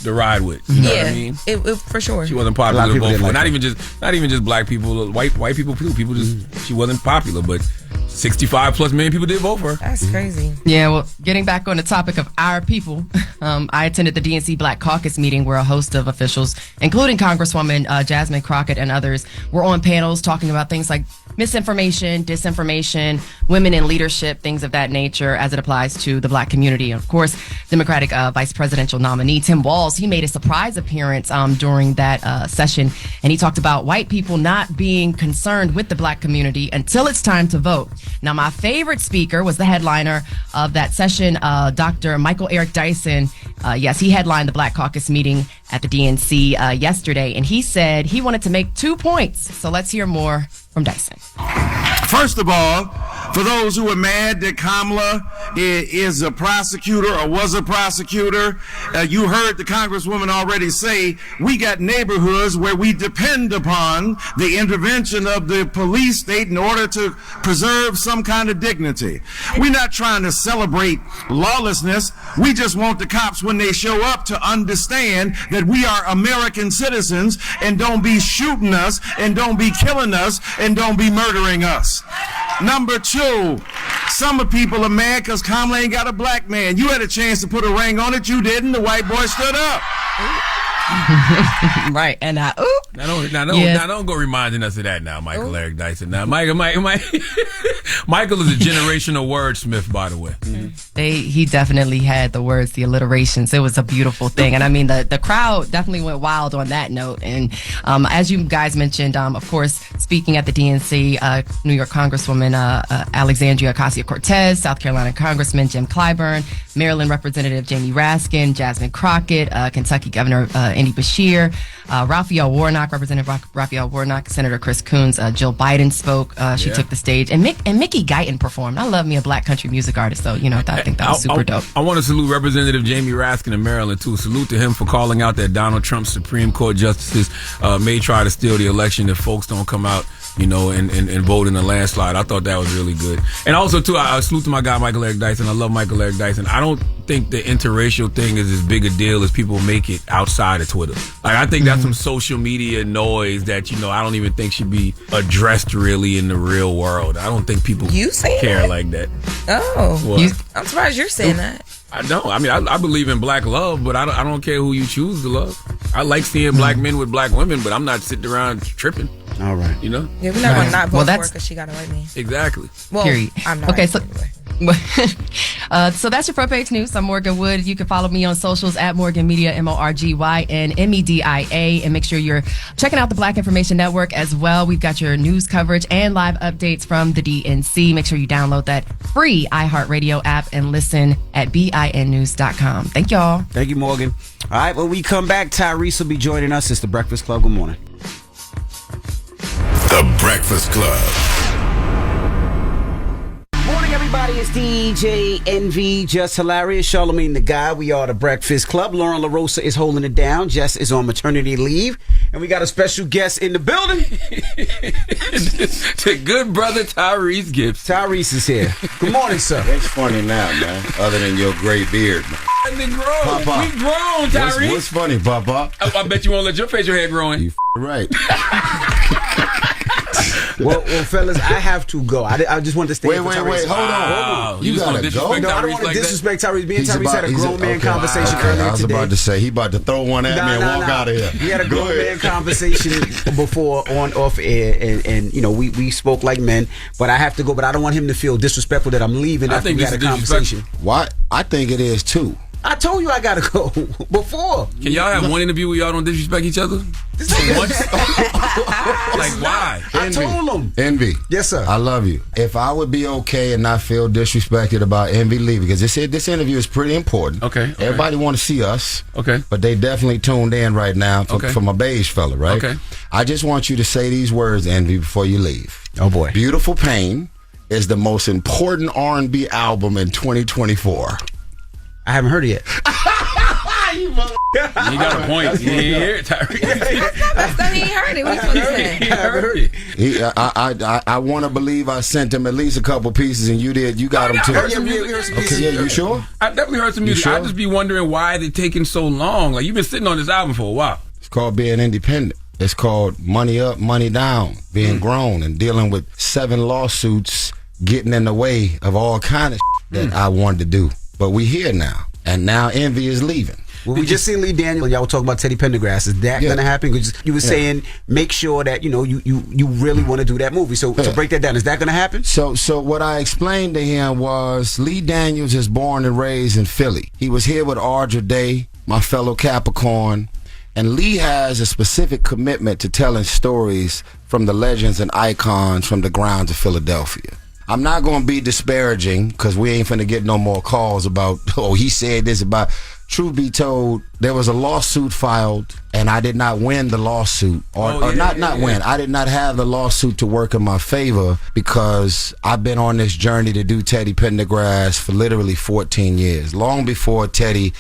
Speaker 2: to ride with. You know what I mean?
Speaker 4: It for sure.
Speaker 2: She wasn't popular to vote for. Not even just black people, white people too. People just she wasn't popular, but 65+ million people did vote for her.
Speaker 4: That's crazy.
Speaker 1: Yeah, well, getting back on the topic of our people, I attended the DNC Black Caucus meeting where a host of officials, including Congresswoman Jasmine Crockett and others, were on panels talking about things like misinformation, disinformation, women in leadership, things of that nature as it applies to the black community. And of course, Democratic vice presidential nominee Tim Walz, he made a surprise appearance during that session, and he talked about white people not being concerned with the black community until it's time to vote. Now, my favorite speaker was the headliner of that session, Dr. Michael Eric Dyson. Yes, he headlined the Black Caucus meeting at the DNC yesterday, and he said he wanted to make 2 points. So let's hear more from Dyson.
Speaker 6: First of all, for those who are mad that Kamala
Speaker 14: is a prosecutor or was a prosecutor. You heard the Congresswoman already say we got neighborhoods where we depend upon the intervention of the police state in order to preserve some kind of dignity. We're not trying to celebrate lawlessness. We just want the cops, when they show up, to understand that we are American citizens and don't be shooting us and don't be killing us and don't be murdering us. Number two, some people are mad because Kamala ain't got a black man. You had a chance to put a ring on it. You didn't. The white boy stood up.
Speaker 1: Right, and
Speaker 2: Now don't go reminding us of that now, Michael Eric Dyson. Now, Michael is a generational wordsmith, by the way.
Speaker 1: He definitely had the words, the alliterations. It was a beautiful thing, and I mean the crowd definitely went wild on that note. And as you guys mentioned, of course, speaking at the DNC, New York Congresswoman Alexandria Ocasio-Cortez, South Carolina Congressman Jim Clyburn, Maryland Representative Jamie Raskin, Jasmine Crockett, Kentucky Governor Andy Beshear, Raphael Warnock, Representative Raphael Warnock, Senator Chris Coons, Jill Biden spoke. She took the stage, and Mickey Guyton performed. I love me a black country music artist, so I think that was super dope.
Speaker 2: I want to salute Representative Jamie Raskin in Maryland too. Salute to him for calling out that Donald Trump's Supreme Court justices may try to steal the election if folks don't come out, and vote in a landslide. I thought that was really good. And also too, I salute to my guy Michael Eric Dyson. I love Michael Eric Dyson. I don't think the interracial thing is as big a deal as people make it outside of Twitter. Like, I think that's some social media noise that I don't even think should be addressed really in the real world. I don't think people care like that.
Speaker 4: Oh, I'm surprised you're saying that.
Speaker 2: I don't. I mean, I believe in black love, but I don't care who you choose to love. I like seeing black men with black women, but I'm not sitting around tripping.
Speaker 3: All right.
Speaker 4: Yeah, we're not going to not vote for her because she got a white man.
Speaker 2: Exactly.
Speaker 4: Well,
Speaker 1: Period.
Speaker 4: I'm not.
Speaker 1: Okay,
Speaker 4: right
Speaker 1: so
Speaker 4: anyway.
Speaker 1: So that's your front page news. I'm Morgan Wood. You can follow me on socials at Morgan Media, MorgynMedia, and make sure you're checking out the Black Information Network as well. We've got your news coverage and live updates from the DNC. Make sure you download that free iHeartRadio app and listen at BINnews.com. Thank y'all.
Speaker 3: Thank you, Morgan. All right, when we come back, Tyrese will be joining us. It's The Breakfast Club. Good morning.
Speaker 5: The Breakfast Club.
Speaker 3: Morning, everybody. It's DJ Envy, Jess Hilarious, Charlamagne the Guy. We are The Breakfast Club. Lauren LaRosa is holding it down. Jess is on maternity leave. And we got a special guest in the building.
Speaker 2: The good brother Tyrese Gibbs.
Speaker 3: Tyrese is here. Good morning, sir.
Speaker 15: What's funny now, man? Other than your gray beard, man.
Speaker 2: We grown, Tyrese.
Speaker 15: What's funny, Papa?
Speaker 2: I bet you won't let your facial hair grow in.
Speaker 15: You right.
Speaker 3: Well, fellas, I have to go. I just wanted to stay.
Speaker 15: Wait, hold on. You gotta go.
Speaker 3: No, I don't want to disrespect Tyrese. Me and Tyrese had a grown man conversation earlier today.
Speaker 15: I was about to say he about to throw one at me and walk out of here.
Speaker 3: We had a grown man conversation before on off air, and we spoke like men. But I have to go. But I don't want him to feel disrespectful that I'm leaving after we had a conversation.
Speaker 15: Why? I think it is too.
Speaker 3: I told you I gotta go before.
Speaker 2: Can y'all have one interview where y'all don't disrespect each other? Like, why?
Speaker 3: I told him.
Speaker 15: Envy.
Speaker 3: Yes, sir.
Speaker 15: I love you. If I would be okay and not feel disrespected about Envy leaving, because this interview is pretty important.
Speaker 2: Okay.
Speaker 15: Everybody want to see us.
Speaker 2: Okay.
Speaker 15: But they definitely tuned in right now for my beige fella, right?
Speaker 2: Okay.
Speaker 15: I just want you to say these words, Envy, before you leave.
Speaker 3: Oh, boy.
Speaker 15: Beautiful Pain is the most important R&B album in 2024.
Speaker 3: I haven't heard it yet.
Speaker 2: You got a point. You ain't hear it, Tyrese.
Speaker 4: That's not he ain't heard it. What you supposed to say?
Speaker 2: He heard it.
Speaker 15: I want to believe I sent him at least a couple pieces, and you did. You got them too. You sure?
Speaker 2: I definitely heard some music.
Speaker 15: Sure?
Speaker 2: I just be wondering why they taking so long. Like, you've been sitting on this album for a while.
Speaker 15: It's called being independent. It's called money up, money down, being grown, and dealing with 7 lawsuits, getting in the way of all kind of that I wanted to do. But we here now, and now Envy is leaving.
Speaker 3: Well, we just seen Lee Daniel. Y'all were talking about Teddy Pendergrass. Is that going to happen? Because you were saying make sure that you really want to do that movie. So break that down. Is that going to happen?
Speaker 15: So what I explained to him was Lee Daniels is born and raised in Philly. He was here with Ardra Day, my fellow Capricorn, and Lee has a specific commitment to telling stories from the legends and icons from the grounds of Philadelphia. I'm not going to be disparaging because we ain't finna get no more calls about, oh, he said this about. Truth be told, there was a lawsuit filed, and I did not win the lawsuit, or not win. I did not have the lawsuit to work in my favor because I've been on this journey to do Teddy Pendergrass for literally 14 years, long before Teddy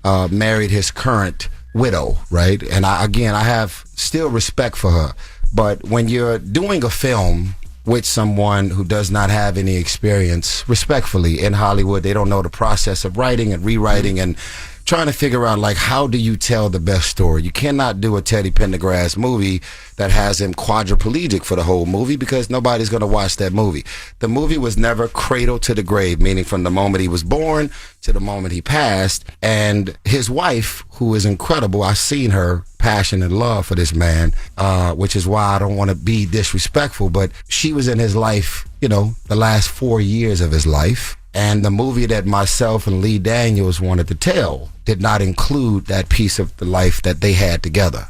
Speaker 15: married his current widow, right? And I have still respect for her. But when you're doing a film with someone who does not have any experience, respectfully, in Hollywood, they don't know the process of writing and rewriting and trying to figure out, like, how do you tell the best story? You cannot do a Teddy Pendergrass movie that has him quadriplegic for the whole movie because nobody's going to watch that movie. The movie was never cradle to the grave, meaning from the moment he was born to the moment he passed. And his wife, who is incredible, I've seen her passion and love for this man, which is why I don't want to be disrespectful, but she was in his life, the last 4 years of his life. And the movie that myself and Lee Daniels wanted to tell did not include that piece of the life that they had together.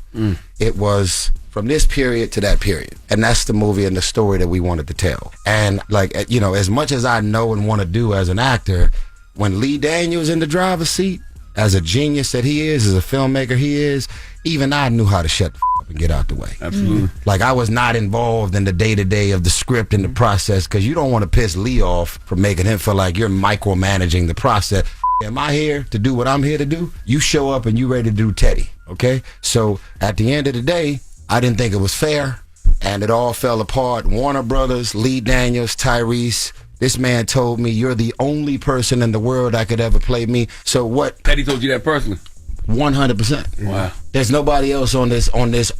Speaker 15: It was from this period to that period. And that's the movie and the story that we wanted to tell. And as much as I know and want to do as an actor, when Lee Daniels in the driver's seat, as a genius that he is, as a filmmaker he is, even I knew how to shut the up and get out the way.
Speaker 2: Absolutely.
Speaker 15: Like, I was not involved in the day-to-day of the script and the process, because you don't want to piss Lee off for making him feel like you're micromanaging the process. Am I here to do what I'm here to do? You show up and you ready to do Teddy, okay? So at the end of the day, I didn't think it was fair, and it all fell apart. Warner Brothers, Lee Daniels, Tyrese, this man told me, you're the only person in the world that could ever play me. So what?
Speaker 2: Teddy told you that personally?
Speaker 15: 100%.
Speaker 2: Wow.
Speaker 15: There's nobody else on this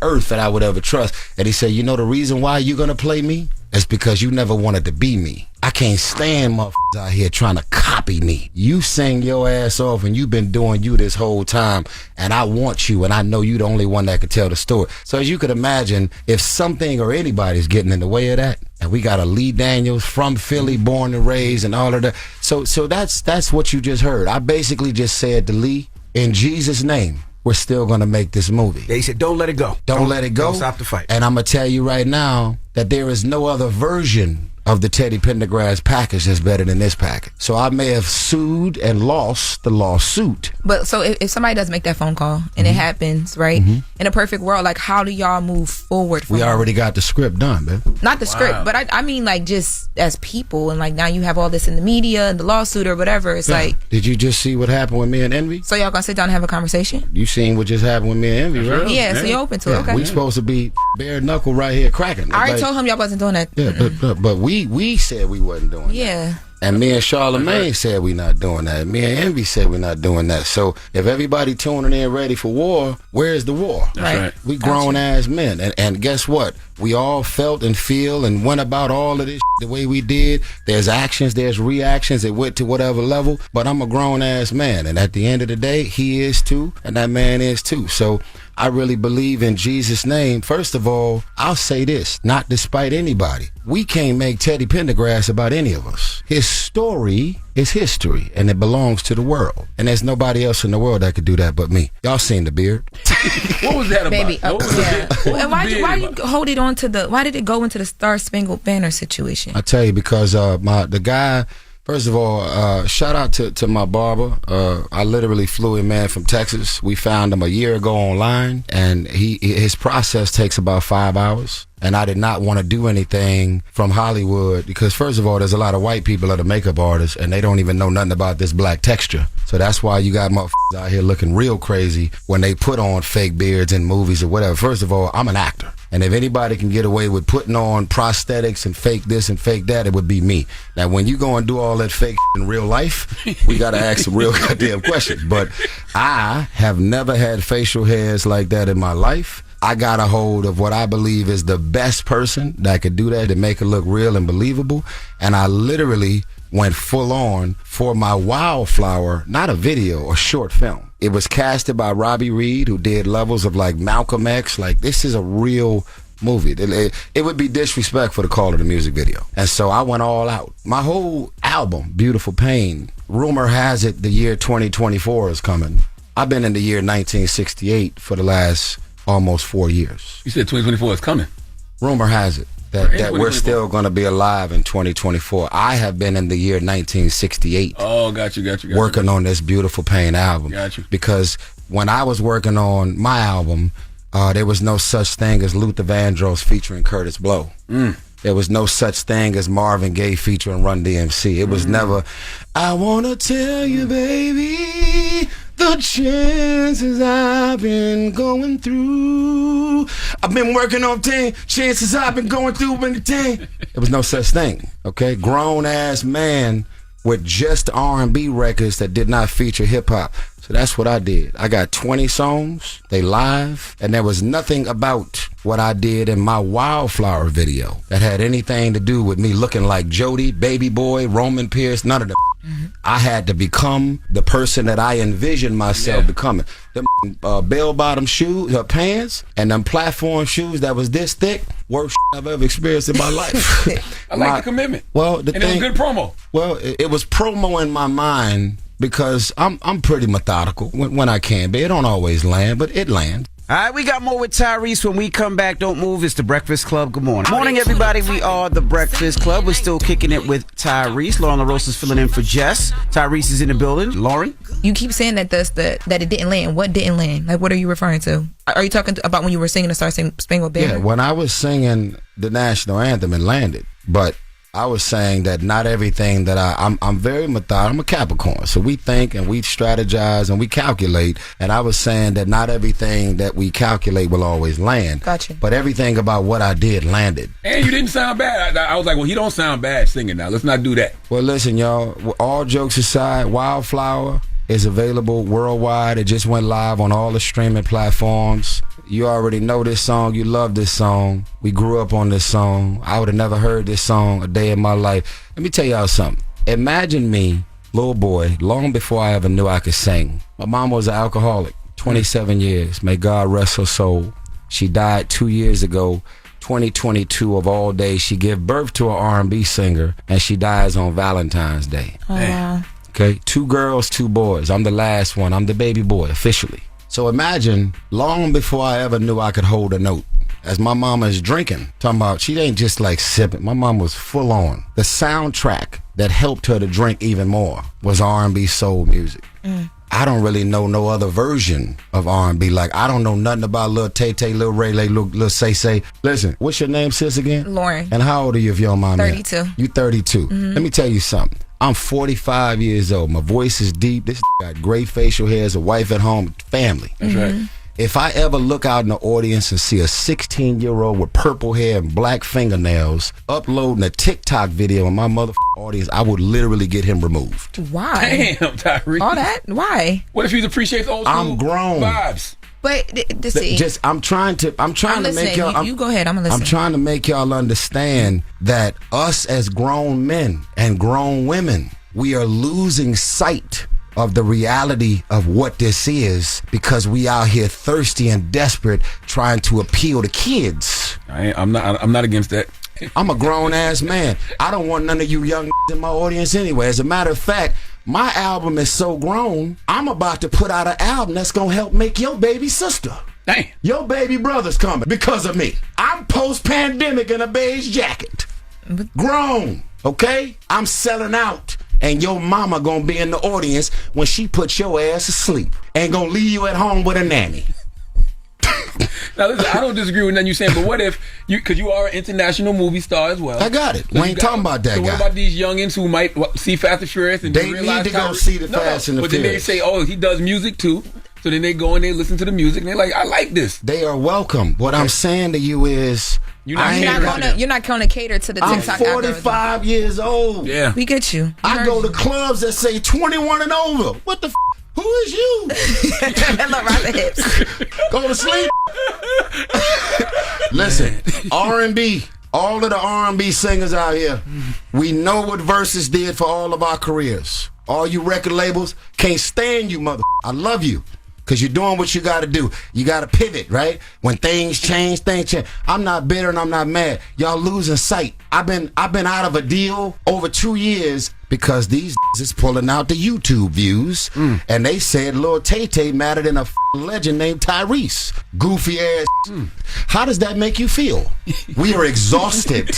Speaker 15: earth that I would ever trust. And he said, the reason why you're going to play me is because you never wanted to be me. I can't stand motherfuckers out here trying to copy me. You sang your ass off and you've been doing you this whole time, and I want you, and I know you the only one that could tell the story. So as you could imagine, if something or anybody's getting in the way of that, and we got a Lee Daniels from Philly, born and raised and all of that. So that's what you just heard. I basically just said to Lee, in Jesus' name, we're still going to make this movie.
Speaker 16: They said, don't let it go.
Speaker 15: Don't let it go.
Speaker 16: Don't stop the fight.
Speaker 15: And I'm going to tell you right now that there is no other version of the Teddy Pendergrass package that's better than this package. So I may have sued and lost the lawsuit.
Speaker 4: But so if somebody does make that phone call and it happens, right? In a perfect world, like, how do y'all move forward from
Speaker 15: We already got the script done, man.
Speaker 4: Not the script, but I mean, like, just as people, and like now you have all this in the media and the lawsuit or whatever. It's like,
Speaker 15: did you just see what happened with me and Envy?
Speaker 4: so y'all gonna sit down and have a conversation?
Speaker 15: You seen what just happened with me and Envy, right?
Speaker 4: Yeah, so you're open to it. Okay.
Speaker 15: We supposed to be bare knuckle right here cracking.
Speaker 4: I already told him y'all wasn't doing that.
Speaker 15: Yeah, but we said we wasn't doing that. And me and Charlamagne said we not doing that. Me and Envy said we not doing that. So if everybody tuning in ready for war, where's the war?
Speaker 2: Right.
Speaker 15: We grown ass men. And guess what? We all felt and feel and went about all of this the way we did. There's actions, there's reactions. It went to whatever level. But I'm a grown ass man. And at the end of the day, he is too. And that man is too. So I really believe in Jesus' name. First of all, I'll say this, not despite anybody. We can't make Teddy Pendergrass about any of us. His story is history, and it belongs to the world. And there's nobody else in the world that could do that but me. Y'all seen the beard?
Speaker 2: What was that about?
Speaker 4: Baby, and why you hold it on to why did it go into the Star Spangled Banner situation?
Speaker 15: I tell you, because the guy, first of all, shout out to my barber. I literally flew him, man, from Texas. We found him a year ago online, and his process takes about 5 hours. And I did not want to do anything from Hollywood because, first of all, there's a lot of white people that are makeup artists, and they don't even know nothing about this black texture. So that's why you got motherfuckers out here looking real crazy when they put on fake beards in movies or whatever. First of all, I'm an actor. And if anybody can get away with putting on prosthetics and fake this and fake that, it would be me. Now, when you go and do all that fake in real life, we got to ask some real goddamn questions. But I have never had facial hairs like that in my life. I got a hold of what I believe is the best person that could do that to make it look real and believable. And I literally went full on for my Wildflower, not a video, a short film. It was casted by Robbie Reed, who did levels of like Malcolm X. Like, this is a real movie. It would be disrespectful to call it a music video. And so I went all out. My whole album, Beautiful Pain, rumor has it the year 2024 is coming. I've been in the year 1968 for the last almost 4 years.
Speaker 2: You said 2024 is coming.
Speaker 15: Rumor has it. that we're still going to be alive in 2024. I have been in the year 1968.
Speaker 2: Oh, got you.
Speaker 15: Working on this Beautiful Pain album.
Speaker 2: Got you.
Speaker 15: Because when I was working on my album, there was no such thing as Luther Vandross featuring Curtis Blow. There was no such thing as Marvin Gaye featuring Run DMC. It was never, I want to tell you, baby, the chances I've been going through. I've been working on 10 chances I've been going through. There was no such thing, okay? Grown-ass man with just R&B records that did not feature hip-hop. So that's what I did. I got 20 songs, they live, and there was nothing about what I did in my Wildflower video that had anything to do with me looking like Jody, Baby Boy, Roman Pierce, none of that. I had to become the person that I envisioned myself becoming. Them bell-bottom shoes, pants, and them platform shoes that was this thick, worst I've ever experienced in my life.
Speaker 2: I like the commitment.
Speaker 15: Well,
Speaker 2: it was good promo.
Speaker 15: Well, it was promo in my mind because I'm pretty methodical when I can be. It don't always land, but it lands.
Speaker 3: All right, we got more with Tyrese when we come back. Don't move. It's the Breakfast Club. Good morning. Morning, everybody. We are the Breakfast Club. We're still kicking it with Tyrese. Lauren LaRosa is filling in for Jess. Tyrese is in the building. Lauren?
Speaker 4: You keep saying that that it didn't land. What didn't land? Like, what are you referring to? Are you talking about when you were singing the Star Spangled Banner?
Speaker 15: Yeah, when I was singing the national anthem, it landed. But I was saying that not everything that I'm very methodical. I'm a Capricorn, so we think and we strategize and we calculate. And I was saying that not everything that we calculate will always land.
Speaker 4: Gotcha.
Speaker 15: But everything about what I did landed.
Speaker 2: And you didn't sound bad. I was like, well, he don't sound bad singing now. Let's not do that.
Speaker 15: Well, listen, y'all. All jokes aside, Wildflower is available worldwide. It just went live on all the streaming platforms. You already know this song. You love this song. We grew up on this song. I would have never heard this song a day in my life. Let me tell y'all something. Imagine me, little boy, long before I ever knew I could sing. My mom was an alcoholic, 27 years. May God rest her soul. She died 2 years ago, 2022 of all days. She gave birth to an R&B singer, and she dies on Valentine's Day.
Speaker 4: Oh, wow.
Speaker 15: Okay, 2 girls, 2 boys. I'm the last one. I'm the baby boy, officially. So imagine, long before I ever knew I could hold a note, as my mama is drinking, talking about she ain't just like sipping. My mom was full on. The soundtrack that helped her to drink even more was R&B soul music. I don't really know no other version of R&B. Like, I don't know nothing about Lil Tay Tay, Lil Ray Ray, Lil Say Say. Listen, what's your name, sis, again?
Speaker 4: Lauren.
Speaker 15: And how old are you, if you don't mind me?
Speaker 4: 32.
Speaker 15: You 32. Let me tell you something. I'm 45 years old. My voice is deep. This got great facial hairs, a wife at home, family.
Speaker 2: That's right.
Speaker 15: If I ever look out in the audience and see a 16-year-old with purple hair and black fingernails uploading a TikTok video in my motherfucking audience, I would literally get him removed.
Speaker 4: Why?
Speaker 2: Damn, Tyrese.
Speaker 4: All that? Why?
Speaker 2: What if he appreciates old school
Speaker 15: I'm grown.
Speaker 2: vibes?
Speaker 4: But see,
Speaker 15: I'm trying to make y'all.
Speaker 4: You go ahead. I'm listening.
Speaker 15: I'm trying to make y'all understand that us as grown men and grown women, we are losing sight of the reality of what this is because we out here thirsty and desperate trying to appeal to kids.
Speaker 2: I'm not against that.
Speaker 15: I'm a grown ass man. I don't want none of you young in my audience anyway. As a matter of fact, my album is so grown, I'm about to put out an album that's gonna help make your baby sister.
Speaker 2: Damn.
Speaker 15: Your baby brother's coming because of me. I'm post-pandemic in a beige jacket. Grown, okay? I'm selling out. And your mama gonna be in the audience when she puts your ass to sleep and gonna leave you at home with a nanny.
Speaker 2: Now listen, I don't disagree with nothing you're saying, but what if because you are an international movie star as well.
Speaker 15: I got it. We ain't talking about that
Speaker 2: so
Speaker 15: guy.
Speaker 2: What about these youngins who might see Fast and Furious and
Speaker 15: they
Speaker 2: realize
Speaker 15: need to go see the Fast and the
Speaker 2: But
Speaker 15: Furious.
Speaker 2: then they say, oh, he does music too. So then they go and they listen to the music and they're like, I like this.
Speaker 15: They are welcome. What I'm saying to you is
Speaker 4: you're not going to cater to the TikTok.
Speaker 15: I'm 45 years old.
Speaker 2: Yeah.
Speaker 4: We get you.
Speaker 15: I go to clubs that say 21 and over. What the f? Who is you?
Speaker 4: Look right the hips.
Speaker 15: Go to sleep. Listen, R&B. All of the R&B singers out here, we know what Versus did for all of our careers. All you record labels can't stand you, mother. I love you. Because you're doing what you got to do. You got to pivot, right? When things change, I'm not bitter and I'm not mad. Y'all losing sight. I've been out of a deal over 2 years because these is pulling out the YouTube views, and they said Lil Tay-Tay madder than a legend named Tyrese. Goofy ass. How does that make you feel? We are exhausted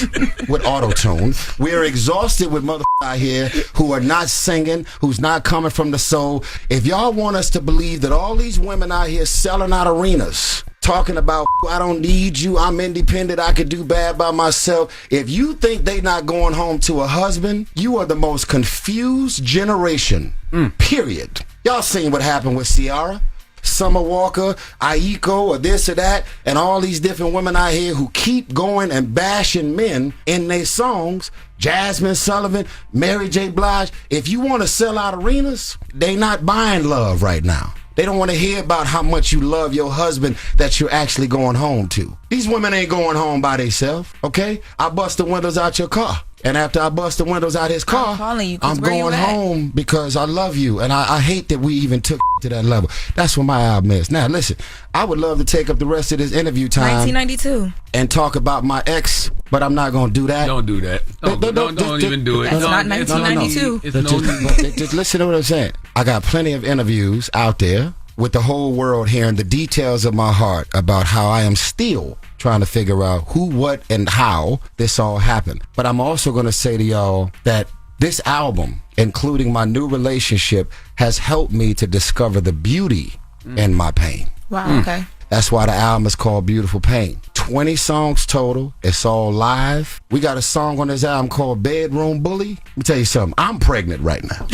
Speaker 15: with auto-tune. We are exhausted with motherfuckers out here who are not singing, who's not coming from the soul. If y'all want us to believe that all these women out here selling out arenas, talking about, I don't need you, I'm independent, I could do bad by myself. If you think they not going home to a husband, you are the most confused generation, period. Y'all seen what happened with Ciara, Summer Walker, Aiko, or this or that, and all these different women out here who keep going and bashing men in their songs. Jasmine Sullivan, Mary J. Blige. If you want to sell out arenas, they not buying love right now. They don't want to hear about how much you love your husband that you're actually going home to. These women ain't going home by themselves, okay? I bust the windows out your car. And after I bust the windows out his car, I'm going home because I love you. And I hate that we even took to that level. That's what my album is. Now, listen, I would love to take up the rest of this interview time
Speaker 4: 1992
Speaker 15: and talk about my ex, but I'm not going to do that.
Speaker 2: Don't do that. Don't even do it.
Speaker 4: That's not 1992.
Speaker 15: Just listen to what I'm saying. I got plenty of interviews out there with the whole world hearing the details of my heart about how I am still trying to figure out who, what, and how this all happened. But I'm also going to say to y'all that this album, including my new relationship, has helped me to discover the beauty in my pain.
Speaker 4: Wow, okay.
Speaker 15: That's why the album is called Beautiful Pain. 20 songs total. It's all live. We got a song on this album called Bedroom Bully. Let me tell you something. I'm pregnant right now.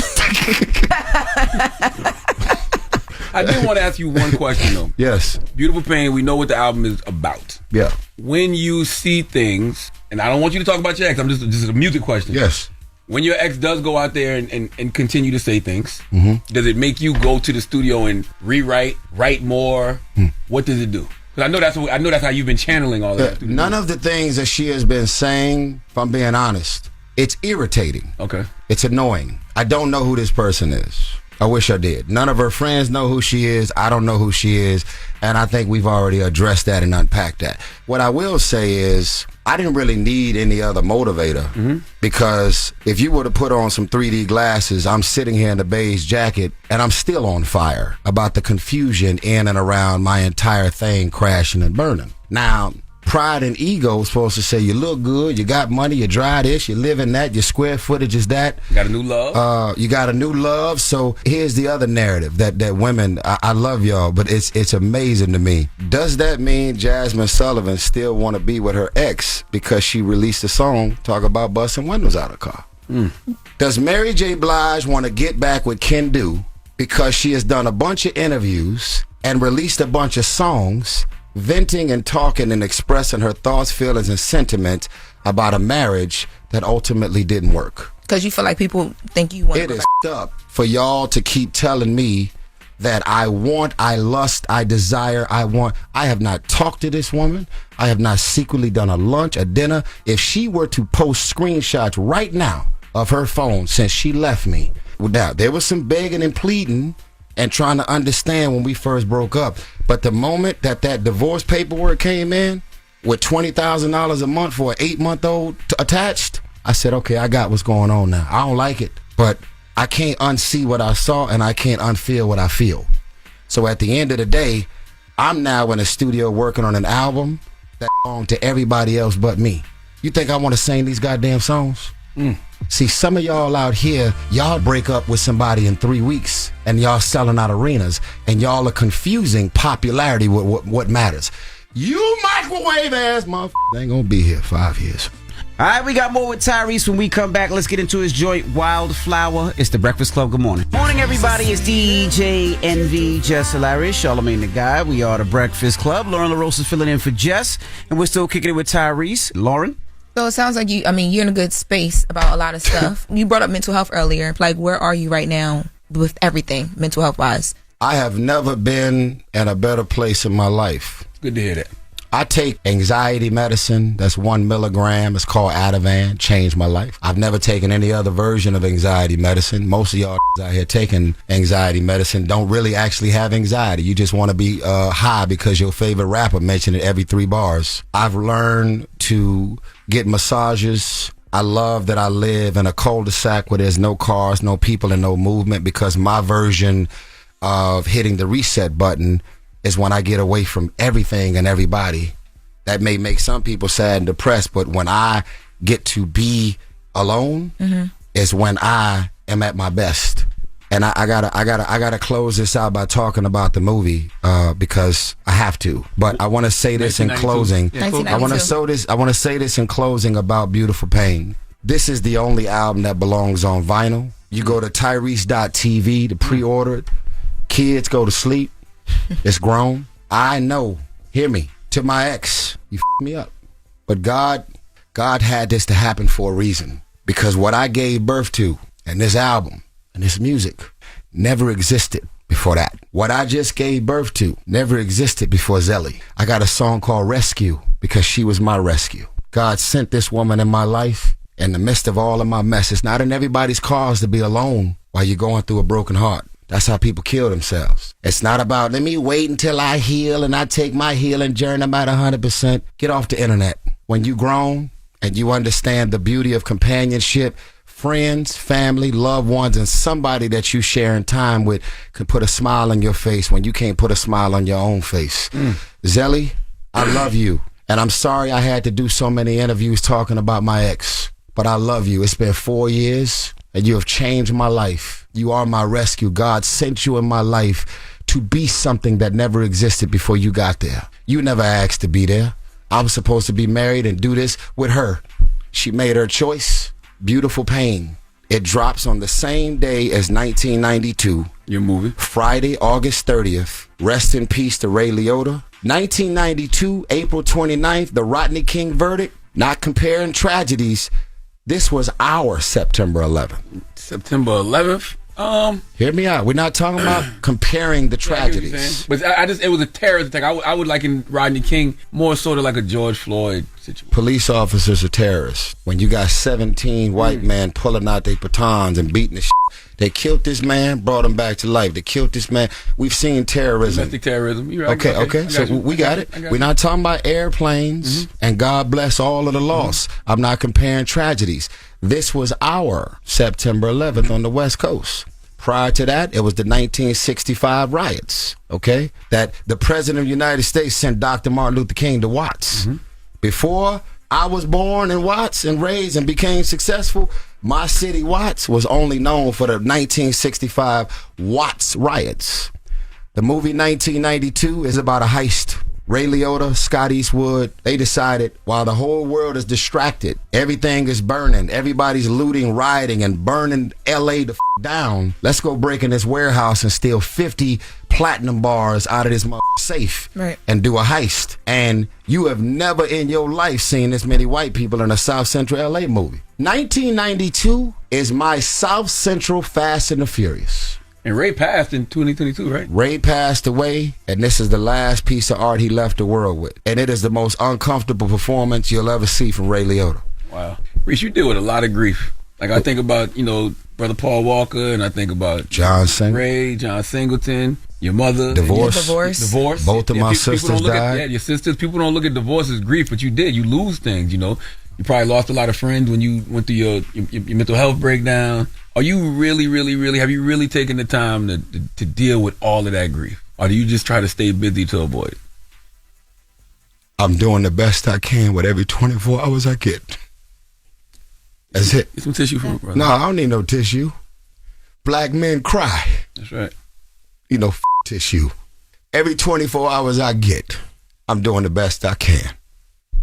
Speaker 2: I do want to ask you one question, though.
Speaker 15: Yes.
Speaker 2: Beautiful Pain, we know what the album is about.
Speaker 15: Yeah.
Speaker 2: When you see things, and I don't want you to talk about your ex, I'm just a music question.
Speaker 15: Yes.
Speaker 2: When your ex does go out there and continue to say things, does it make you go to the studio and write more? What does it do? Because I know that's how you've been channeling all that.
Speaker 15: None of the things that she has been saying, if I'm being honest, it's irritating.
Speaker 2: Okay.
Speaker 15: It's annoying. I don't know who this person is. I wish I did. None of her friends know who she is. I don't know who she is. And I think we've already addressed that and unpacked that. What I will say is, I didn't really need any other motivator because if you were to put on some 3D glasses, I'm sitting here in a beige jacket and I'm still on fire about the confusion in and around my entire thing crashing and burning. Now, pride and ego is supposed to say you look good, you got money, you dry this, you live in that, your square footage is that.
Speaker 2: You got a new love?
Speaker 15: You got a new love. So here's the other narrative that women, I love y'all, but it's amazing to me. Does that mean Jasmine Sullivan still want to be with her ex because she released a song talk about busting windows out of car? Does Mary J. Blige want to get back with Ken Do because she has done a bunch of interviews and released a bunch of songs venting and talking and expressing her thoughts, feelings, and sentiments about a marriage that ultimately didn't work?
Speaker 4: Because you feel like people think you want
Speaker 15: it is up for y'all to keep telling me that I want, I lust, I desire, I want. I have not talked to this woman. I have not secretly done a lunch, a dinner. If she were to post screenshots right now of her phone since she left me, now there was some begging and pleading and trying to understand when we first broke up. But the moment that divorce paperwork came in with $20,000 a month for an 8-month-old attached, I said, okay, I got what's going on now. I don't like it, but I can't unsee what I saw and I can't unfeel what I feel. So at the end of the day, I'm now in a studio working on an album that belongs to everybody else but me. You think I want to sing these goddamn songs? See, some of y'all out here, y'all break up with somebody in 3 weeks and y'all selling out arenas and y'all are confusing popularity with what matters. You microwave ass motherfucker ain't gonna be here 5 years.
Speaker 3: All right, we got more with Tyrese when we come back. Let's get into his joint, Wildflower. It's the Breakfast Club. Good morning. Morning, everybody. It's DJ Envy, Jess Hilarious, Charlamagne the Guy. We are the Breakfast Club. Lauren LaRosa is filling in for Jess, and we're still kicking it with Tyrese. Lauren?
Speaker 4: So it sounds like you're in a good space about a lot of stuff. You brought up mental health earlier. Like, where are you right now with everything, mental health wise?
Speaker 15: I have never been in a better place in my life.
Speaker 2: Good to hear that.
Speaker 15: I take anxiety medicine. That's 1 milligram. It's called Ativan. Changed my life. I've never taken any other version of anxiety medicine. Most of y'all out here taking anxiety medicine don't really actually have anxiety. You just want to be high because your favorite rapper mentioned it every 3 bars. I've learned to get massages I love that I live in a cul-de-sac where there's no cars, no people, and no movement, because my version of hitting the reset button is when I get away from everything and everybody. That may make some people sad and depressed, but when I get to be alone is when I am at my best. And I gotta close this out by talking about the movie because I have to. But I want to say this in closing. I want to say this in closing about Beautiful Pain. This is the only album that belongs on vinyl. You go to Tyrese.tv to pre-order it. Kids, go to sleep. It's grown. I know. Hear me. To my ex, you f***ed me up. But God had this to happen for a reason. Because what I gave birth to and this album and this music never existed before that. What I just gave birth to never existed before Zelly. I got a song called Rescue because she was my rescue. God sent this woman in my life in the midst of all of my mess. It's not in everybody's cause to be alone while you're going through a broken heart. That's how people kill themselves. It's not about, let me wait until I heal and I take my healing journey about 100%. Get off the internet. When you grown and you understand the beauty of companionship, friends, family, loved ones, and somebody that you sharing time with can put a smile on your face when you can't put a smile on your own face. Zelly, I love you. And I'm sorry I had to do so many interviews talking about my ex. But I love you. It's been 4 years and you have changed my life. You are my rescue. God sent you in my life to be something that never existed before you got there. You never asked to be there. I was supposed to be married and do this with her. She made her choice. Beautiful Pain. It drops on the same day as 1992.
Speaker 2: Your movie.
Speaker 15: Friday, August 30th. Rest in peace to Ray Liotta. 1992, April 29th, the Rodney King verdict. Not comparing tragedies. This was our September 11th.
Speaker 2: September 11th?
Speaker 15: Hear me out. We're not talking about comparing the tragedies.
Speaker 2: But it was a terrorist attack. I would liken Rodney King more sort of like a George Floyd situation.
Speaker 15: Police officers are terrorists. When you got 17 white men pulling out their batons and beating the shit. They killed this man, brought him back to life. They killed this man. We've seen terrorism.
Speaker 2: Domestic terrorism. You're right.
Speaker 15: Okay. So we got it. We're not talking about airplanes, and God bless all of the loss. I'm not comparing tragedies. This was our September 11th on the West Coast. Prior to that, it was the 1965 riots, okay? That the President of the United States sent Dr. Martin Luther King to Watts. Before I was born in Watts and raised and became successful, my city, Watts, was only known for the 1965 Watts riots. The movie 1992 is about a heist. Ray Liotta, Scott Eastwood, they decided while the whole world is distracted, everything is burning, everybody's looting, rioting, and burning LA the down, let's go break in this warehouse and steal 50 platinum bars out of this safe and do a heist. And you have never in your life seen this many white people in a South Central LA movie. 1992 is my South Central Fast and the Furious.
Speaker 2: And Ray passed in 2022, right?
Speaker 15: Ray passed away, and this is the last piece of art he left the world with. And it is the most uncomfortable performance you'll ever see from Ray Liotta.
Speaker 2: Wow. Reese, you deal with a lot of grief. Like, I think about, Brother Paul Walker, and I think about
Speaker 15: John
Speaker 2: Singleton, your mother.
Speaker 15: Divorce. Both of my sisters died.
Speaker 2: Your sisters. People don't look at divorce as grief, but you did. You lose things, You probably lost a lot of friends when you went through your mental health breakdown. Are you really, have you really taken the time to deal with all of that grief? Or do you just try to stay busy to avoid it?
Speaker 15: I'm doing the best I can with every 24 hours I get. That's it.
Speaker 2: Get some tissue for me, brother.
Speaker 15: No, I don't need no tissue. Black men cry.
Speaker 2: That's right.
Speaker 15: Tissue. Every 24 hours I get, I'm doing the best I can.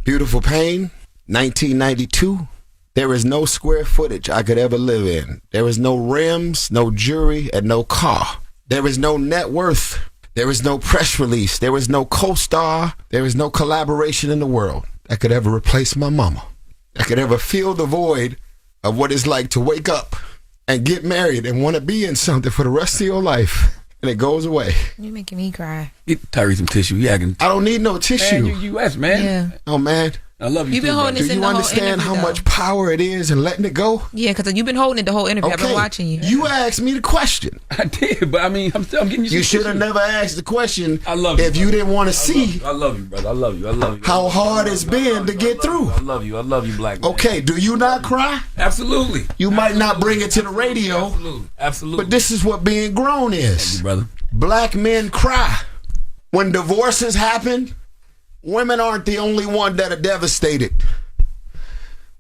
Speaker 15: Beautiful Pain, 1992. There is no square footage I could ever live in. There is no rims, no jewelry, and no car. There is no net worth. There is no press release. There is no co-star. There is no collaboration in the world that could ever replace my mama. That could ever fill the void of what it's like to wake up and get married and want to be in something for the rest of your life. And it goes away.
Speaker 4: You're making me cry.
Speaker 2: Get Tyrese some tissue. I don't
Speaker 15: need no tissue.
Speaker 2: Man, you U.S., man.
Speaker 4: Yeah.
Speaker 15: Oh, man.
Speaker 2: I love you.
Speaker 4: You've been
Speaker 2: too,
Speaker 4: holding
Speaker 2: brother.
Speaker 4: this
Speaker 15: Do
Speaker 4: in
Speaker 15: you
Speaker 4: the whole
Speaker 15: understand
Speaker 4: interview,
Speaker 15: how
Speaker 4: though.
Speaker 15: much power it is in letting it go?
Speaker 4: Yeah, because you've been holding it the whole interview. I've been watching you.
Speaker 15: You asked me the question.
Speaker 2: I did, but I mean, I'm getting you.
Speaker 15: You should have never asked the question.
Speaker 2: I love you,
Speaker 15: if you didn't want to see.
Speaker 2: I love you, brother. I love you. I love you.
Speaker 15: How hard it's been to get through.
Speaker 2: I love you. I love you, black man.
Speaker 15: Okay, do you not cry?
Speaker 2: Absolutely.
Speaker 15: You might not bring it to the radio.
Speaker 2: Absolutely.
Speaker 15: But this is what being grown is.
Speaker 2: Thank you, brother.
Speaker 15: Black men cry. When divorces happen, women aren't the only one that are devastated.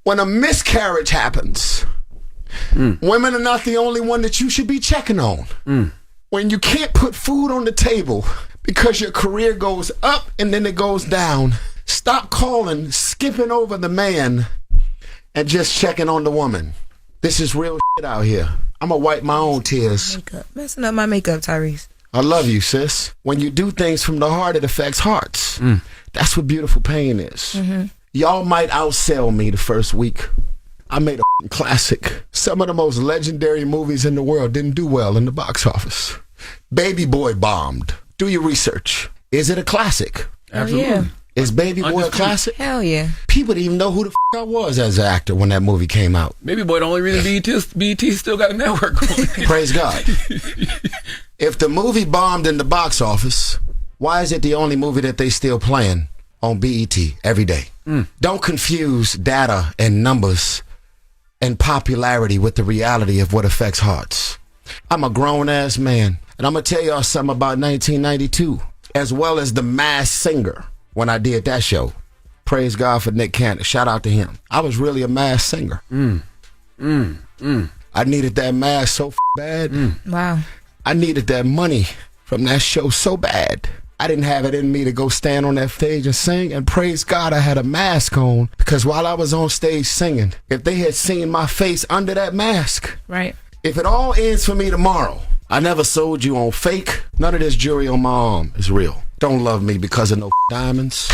Speaker 15: When a miscarriage happens, women are not the only one that you should be checking on. When you can't put food on the table because your career goes up and then it goes down, stop calling, skipping over the man, and just checking on the woman. This is real shit out here. I'm going to wipe my own tears.
Speaker 4: Makeup. Messing up my makeup, Tyrese.
Speaker 15: I love you, sis. When you do things from the heart, it affects hearts. That's what beautiful pain is. Y'all might outsell me the first week. I made a classic. Some of the most legendary movies in the world didn't do well in the box office. Baby Boy bombed. Do your research. Is it a classic?
Speaker 4: Absolutely. Yeah.
Speaker 15: Is Baby Boy a classic?
Speaker 4: Hell yeah.
Speaker 15: People didn't even know who the I was as an actor when that movie came out.
Speaker 2: Baby Boy, the only reason BET still got a network going.
Speaker 15: Praise God. If the movie bombed in the box office, why is it the only movie that they still playing on BET every day? Don't confuse data and numbers and popularity with the reality of what affects hearts. I'm a grown-ass man, and I'm going to tell y'all something about 1992, as well as The Masked Singer, when I did that show. Praise God for Nick Cannon. Shout out to him. I was really a masked singer. I needed that mask so bad.
Speaker 4: Wow.
Speaker 15: I needed that money from that show so bad. I didn't have it in me to go stand on that stage and sing, and praise God I had a mask on, because while I was on stage singing, if they had seen my face under that mask,
Speaker 4: right?
Speaker 15: If it all ends for me tomorrow, I never sold you on fake. None of this jewelry on my arm is real. Don't love me because of no diamonds.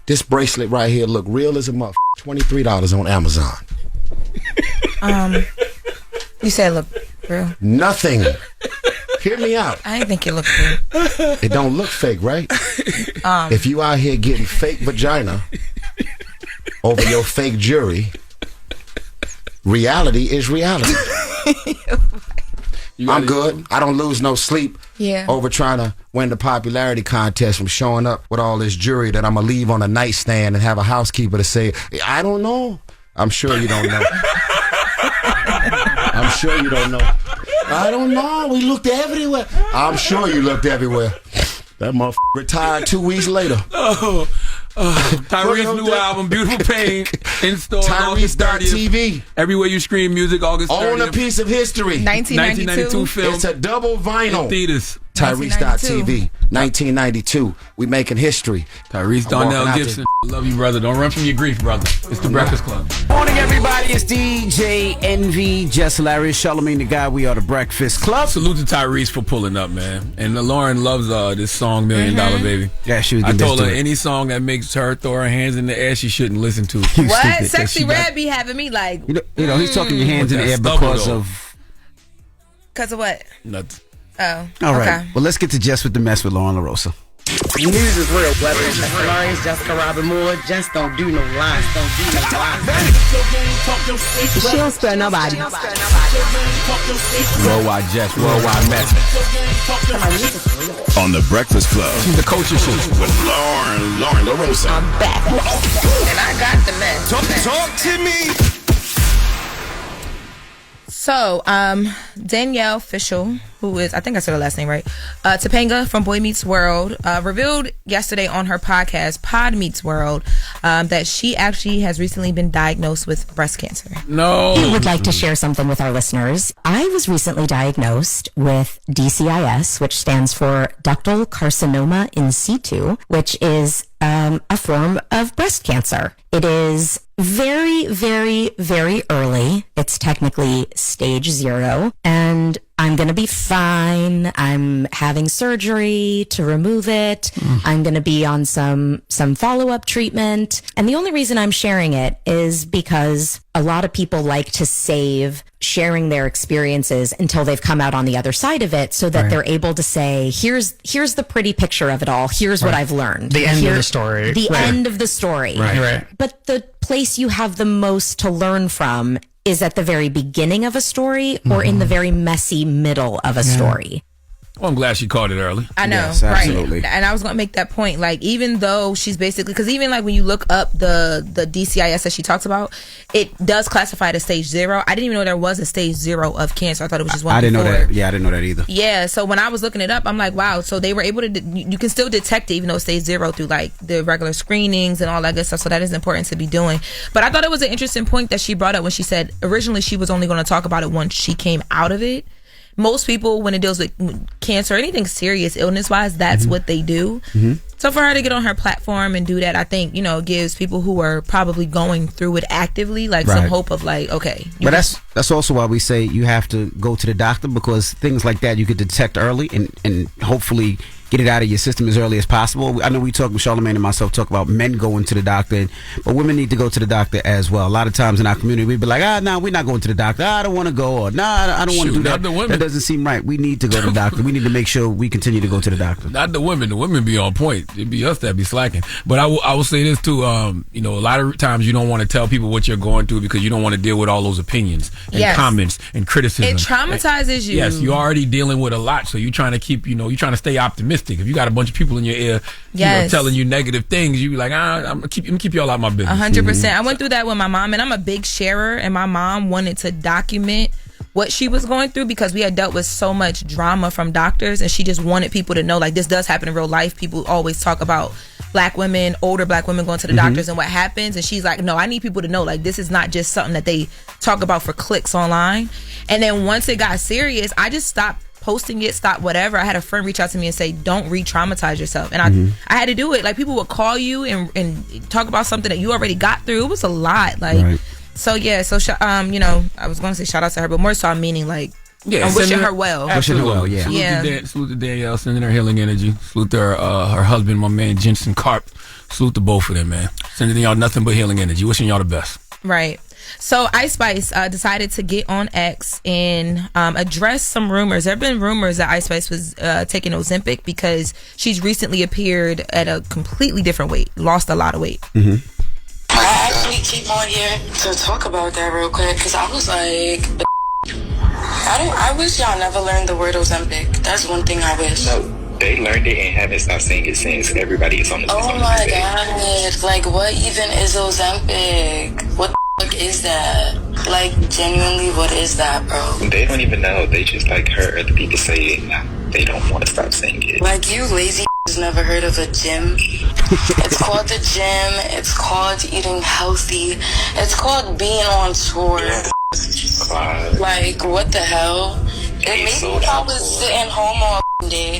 Speaker 15: This bracelet right here look real as a motherfucker. $23 on Amazon.
Speaker 4: You said look real.
Speaker 15: Nothing. Hear me out.
Speaker 4: I didn't think it looked real.
Speaker 15: It don't look fake, right? If you out here getting fake vagina over your fake jewelry, reality is reality. I'm good. I don't lose no sleep over trying to win the popularity contest from showing up with all this jewelry that I'm going to leave on a nightstand and have a housekeeper to say, I don't know. I'm sure you don't know. I'm sure you don't know. I don't know. We looked everywhere. I'm sure you looked everywhere. That motherfucker retired 2 weeks later.
Speaker 2: Tyrese's new album, Beautiful Pain, in store.
Speaker 15: Tyrese.tv.
Speaker 2: Everywhere you stream music, August 30th.
Speaker 15: Own a piece of history.
Speaker 4: 1992
Speaker 2: film.
Speaker 15: It's a double vinyl.
Speaker 2: In theaters.
Speaker 15: Tyrese.tv. 1992. We making history.
Speaker 2: Tyrese Darnell Gibson. Love you, brother. Don't run from your grief, brother. It's the Breakfast Club.
Speaker 3: Morning, everybody. It's DJ Envy, Jess Hilarious, Charlamagne the Guy. We are the Breakfast Club.
Speaker 2: Salute to Tyrese for pulling up, man. And Lauren loves this song, $1 Million Baby.
Speaker 3: Yeah, she was
Speaker 2: I told her any song that makes her throw her hands in the air, she shouldn't listen to.
Speaker 4: What? Sexy Red be having me like.
Speaker 3: You know, he's talking your hands in the air because of.
Speaker 4: Because of what?
Speaker 2: Nothing.
Speaker 4: Oh.
Speaker 3: All right.
Speaker 4: Okay.
Speaker 3: Well, let's get to Jess with the Mess with Lauren LaRosa.
Speaker 10: News is real, whether it's Jess Hilarious, Jessica Robin Moore, just don't do no lies,
Speaker 11: She don't spare nobody.
Speaker 2: Worldwide Jess, worldwide Mess.
Speaker 5: On the Breakfast Club.
Speaker 2: She's the culture shit.
Speaker 5: With Lauren LaRosa.
Speaker 11: I'm back. And I got the mess.
Speaker 5: Talk to me.
Speaker 4: So, Danielle Fishel, who is, I think I said her last name right, Topanga from Boy Meets World, revealed yesterday on her podcast, Pod Meets World, that she actually has recently been diagnosed with breast cancer.
Speaker 2: No.
Speaker 17: I would like to share something with our listeners. I was recently diagnosed with DCIS, which stands for ductal carcinoma in situ, which is a form of breast cancer. It is very, very, very early. It's technically stage stage 0 and I'm going to be fine. I'm having surgery to remove it. I'm going to be on some follow-up treatment. And the only reason I'm sharing it is because a lot of people like to save sharing their experiences until they've come out on the other side of it so that they're able to say, here's the pretty picture of it all. Here's what I've learned.
Speaker 18: The end of the story.
Speaker 17: The end of the story.
Speaker 18: Right.
Speaker 17: But the place you have the most to learn from is at the very beginning of a story or in the very messy middle of a story.
Speaker 2: Well, I'm glad she called it early.
Speaker 4: I know,
Speaker 2: Yes, absolutely.
Speaker 4: right? And I was going to make that point. Like, even though she's basically, because even like when you look up the DCIS that she talks about, it does classify it as stage 0. I didn't even know there was a stage 0 of cancer. I thought it was just one.
Speaker 3: I didn't know
Speaker 4: before.
Speaker 3: that. Yeah, I didn't know that either.
Speaker 4: Yeah, so when I was looking it up, I'm like, wow. So they were able to, you can still detect it even though it's stage 0 through like the regular screenings and all that good stuff. So that is important to be doing. But I thought it was an interesting point that she brought up when she said originally she was only going to talk about it once she came out of it. Most people, when it deals with cancer or anything serious illness-wise, that's what they do. So for her to get on her platform and do that, I think, gives people who are probably going through it actively, like some hope of like, okay.
Speaker 3: But that's also why we say you have to go to the doctor, because things like that you could detect early and hopefully get it out of your system as early as possible. I know we talk with Charlamagne and myself talk about men going to the doctor, but women need to go to the doctor as well. A lot of times in our community, we'd be like, no, we're not going to the doctor. I don't want to go, or I don't want to do that. That doesn't seem right. We need to go to the doctor. We need to make sure we continue to go to the doctor.
Speaker 2: Not the women. The women be on point. It'd be us that be slacking. But I will say this too. A lot of times you don't want to tell people what you're going through because you don't want to deal with all those opinions and comments and criticism.
Speaker 4: It traumatizes you.
Speaker 2: Yes, you're already dealing with a lot, so you're trying to keep, you're trying to stay optimistic. If you got a bunch of people in your ear, telling you negative things, you be like, I'm gonna keep y'all out my business.
Speaker 4: 100%. I went through that with my mom, and I'm a big sharer, and my mom wanted to document what she was going through because we had dealt with so much drama from doctors, and she just wanted people to know, like, this does happen in real life. People always talk about black women, older black women going to the doctors and what happens, and she's like, no, I need people to know, like, this is not just something that they talk about for clicks online. And then once it got serious, I just stopped posting it, stop whatever. I had a friend reach out to me and say, don't re-traumatize yourself. And I had to do it. Like, people would call you and talk about something that you already got through. It was a lot. Like, so yeah. So, I was going to say shout out to her, but more so I'm meaning like, I'm wishing her well.
Speaker 3: Wishing her well, yeah.
Speaker 2: Salute to Danielle, sending her healing energy. Salute to her husband, my man, Jensen Karp. Salute to both of them, man. Sending y'all nothing but healing energy. Wishing y'all the best.
Speaker 4: Right. So Ice Spice decided to get on X and address some rumors. There have been rumors that Ice Spice was taking Ozempic because she's recently appeared at a completely different weight, lost a lot of weight.
Speaker 19: I actually came on here to talk about that real quick because I was like, I wish y'all never learned the word Ozempic. That's one thing I wish.
Speaker 20: No, they learned it and haven't stopped saying it since everybody is on the
Speaker 19: Oh my god, like what even is Ozempic? What the fuck is that? Like genuinely, what is that, bro?
Speaker 20: They don't even know. They just like heard other people say it. They don't want to stop saying it.
Speaker 19: Like you lazy has never heard of a gym. It's called the gym. It's called eating healthy. It's called being on tour. Like what the hell? Maybe if I was sitting home all day,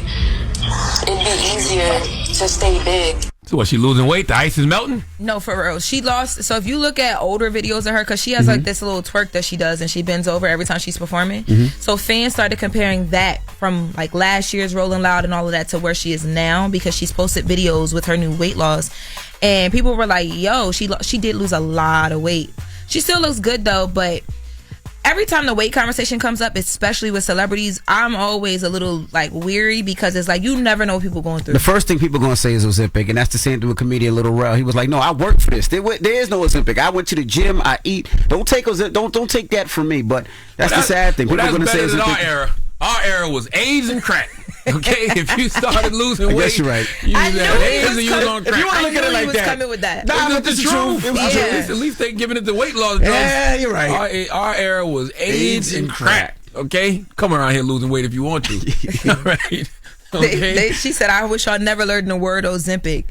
Speaker 19: it'd be easier to stay big.
Speaker 2: So what, she losing weight? The ice is melting?
Speaker 4: No, for real. She lost. So if you look at older videos of her, because she has like this little twerk that she does and she bends over every time she's performing. So fans started comparing that from like last year's Rolling Loud and all of that to where she is now because she's posted videos with her new weight loss. And people were like, yo, she did lose a lot of weight. She still looks good though, but every time the weight conversation comes up, especially with celebrities, I'm always a little like weary because it's like you never know what people are going through.
Speaker 3: The first thing people are going to say is Ozempic, and that's the same to a comedian, Little Rel. He was like, no, I worked for this. There is no Ozempic. I went to the gym. I eat. Don't take that from me. But that's the sad thing. People are going to say Ozempic.
Speaker 2: Our era was AIDS and crack. Okay, if you started losing weight,
Speaker 3: I guess you're right.
Speaker 2: You was at AIDS and you was on crack.
Speaker 3: If you want to look at it like that,
Speaker 4: coming with that.
Speaker 3: Nah, but that's the truth.
Speaker 2: At least they giving it the weight loss drugs.
Speaker 3: Yeah, you're right.
Speaker 2: Our era was AIDS and crack. Okay, come around here losing weight if you want to. All right. Okay.
Speaker 4: She said, "I wish I never learned the word Ozempic."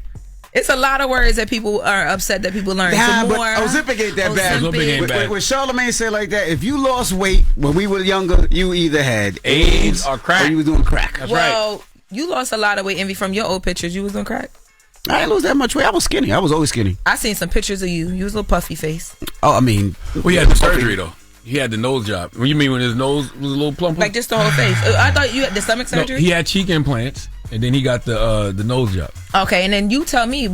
Speaker 4: It's a lot of words that people are upset that people learn.
Speaker 3: Nah, but Ozempic ain't that bad.
Speaker 2: Ozempic ain't bad.
Speaker 3: When Charlamagne said like that, if you lost weight when we were younger, you either had AIDS
Speaker 2: or crack,
Speaker 3: or you was doing crack.
Speaker 2: That's
Speaker 4: well,
Speaker 2: right.
Speaker 4: You lost a lot of weight, Envy, from your old pictures. You was doing crack.
Speaker 3: I didn't lose that much weight. I was skinny. I was always skinny.
Speaker 4: I seen some pictures of you. You was a little puffy face.
Speaker 3: Oh, I mean,
Speaker 2: we had the surgery though. He had the nose job. What you mean when his nose was a little plump?
Speaker 4: Like just the whole face. I thought you had the stomach surgery.
Speaker 2: No, he had cheek implants, and then he got the nose job.
Speaker 4: Okay, and then you tell me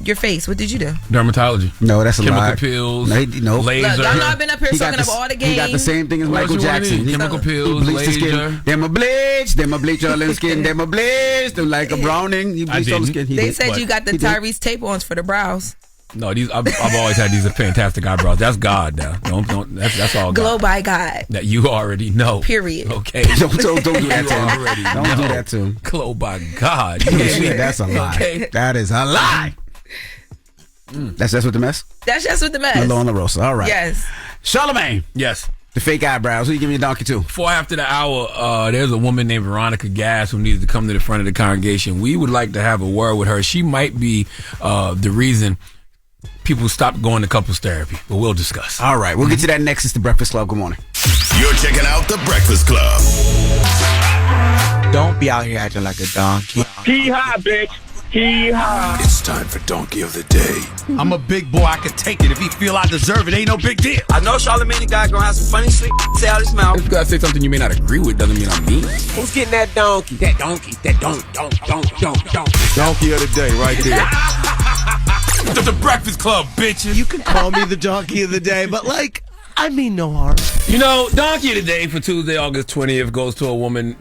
Speaker 4: your face. What did you do?
Speaker 2: Dermatology.
Speaker 3: No, that's a
Speaker 2: Chemical
Speaker 3: lie.
Speaker 2: pills.
Speaker 3: No.
Speaker 2: Laser.
Speaker 4: Look, y'all know I've been up here sucking up all the games.
Speaker 3: He got the same thing as Michael Jackson.
Speaker 2: Chemical pills,
Speaker 3: He bleached the
Speaker 2: laser.
Speaker 3: skin. Them a bleach all in skin. Them a bleach. Them like a browning. He bleached all the skin.
Speaker 4: They said you got the Tyrese tape-ons for the brows.
Speaker 2: No, these I've always had these fantastic eyebrows. That's God now. Don't that's all God.
Speaker 4: Glow by God.
Speaker 2: That you already know.
Speaker 4: Period.
Speaker 2: Okay.
Speaker 3: Don't do that to him. Don't do that to him.
Speaker 2: Glow by God.
Speaker 3: That's a lie.
Speaker 2: Okay.
Speaker 3: That is a lie. That's Jess With The Mess?
Speaker 4: That's Jess With The Mess.
Speaker 3: Malone La Rosa. All right.
Speaker 4: Yes.
Speaker 3: Charlamagne.
Speaker 2: Yes.
Speaker 3: The fake eyebrows. Who you give me a donkey to?
Speaker 2: Before after the hour, there's a woman named Veronica Gass who needs to come to the front of the congregation. We would like to have a word with her. She might be the reason people stop going to couples therapy, but we'll discuss.
Speaker 3: All right, we'll get to that next. It's The Breakfast Club. Good morning.
Speaker 5: You're checking out The Breakfast Club.
Speaker 21: Don't be out here acting like a donkey.
Speaker 7: Hee-haw, bitch. Hee-haw.
Speaker 5: It's time for Donkey of the Day.
Speaker 6: I'm a big boy. I could take it. If he feel I deserve it, ain't no big deal.
Speaker 21: I know Charlamagne guy gonna have some funny shit say out his mouth.
Speaker 2: If you gotta say something you may not agree with, doesn't mean I'm mean.
Speaker 21: Who's getting that donkey? That donkey. That donk.
Speaker 5: Donkey of the Day right there.
Speaker 6: The Breakfast Club, bitches.
Speaker 22: You can call me the Donkey of the Day, but I mean no harm.
Speaker 2: You know, Donkey of the Day for Tuesday, August 20th goes to a woman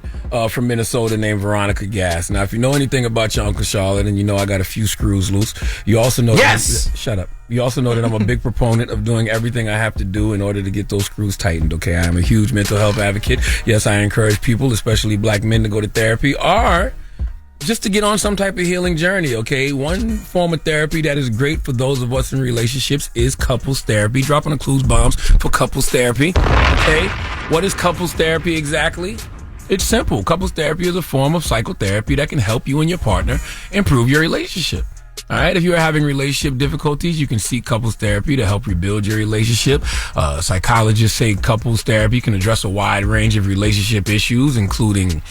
Speaker 2: from Minnesota named Veronica Gass. Now, if you know anything about your Uncle Charlotte, and you know I got a few screws loose, you also know shut up. You also know that I'm a big proponent of doing everything I have to do in order to get those screws tightened, okay? I am a huge mental health advocate. Yes, I encourage people, especially black men, to go to therapy or just to get on some type of healing journey, okay? One form of therapy that is great for those of us in relationships is couples therapy. Dropping the clues bombs for couples therapy, okay? What is couples therapy exactly? It's simple. Couples therapy is a form of psychotherapy that can help you and your partner improve your relationship. All right, if you are having relationship difficulties, you can seek couples therapy to help rebuild your relationship. Psychologists say couples therapy can address a wide range of relationship issues, including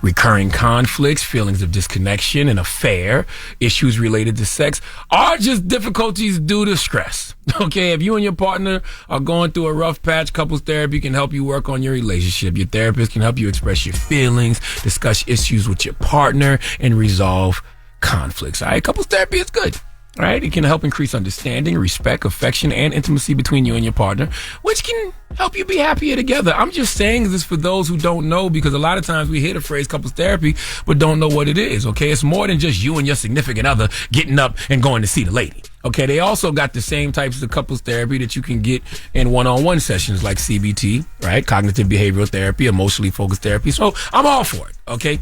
Speaker 2: recurring conflicts, feelings of disconnection, an affair, issues related to sex, or just difficulties due to stress. Okay, if you and your partner are going through a rough patch, couples therapy can help you work on your relationship. Your therapist can help you express your feelings, discuss issues with your partner, and resolve conflicts. All right, couples therapy is good. All right, it can help increase understanding, respect, affection, and intimacy between you and your partner, which can help you be happier together. I'm just saying this for those who don't know, because a lot of times we hear the phrase couples therapy, but don't know what it is, okay? It's more than just you and your significant other getting up and going to see the lady, okay? They also got the same types of couples therapy that you can get in one-on-one sessions like CBT, right? Cognitive behavioral therapy, emotionally focused therapy. So I'm all for it, okay?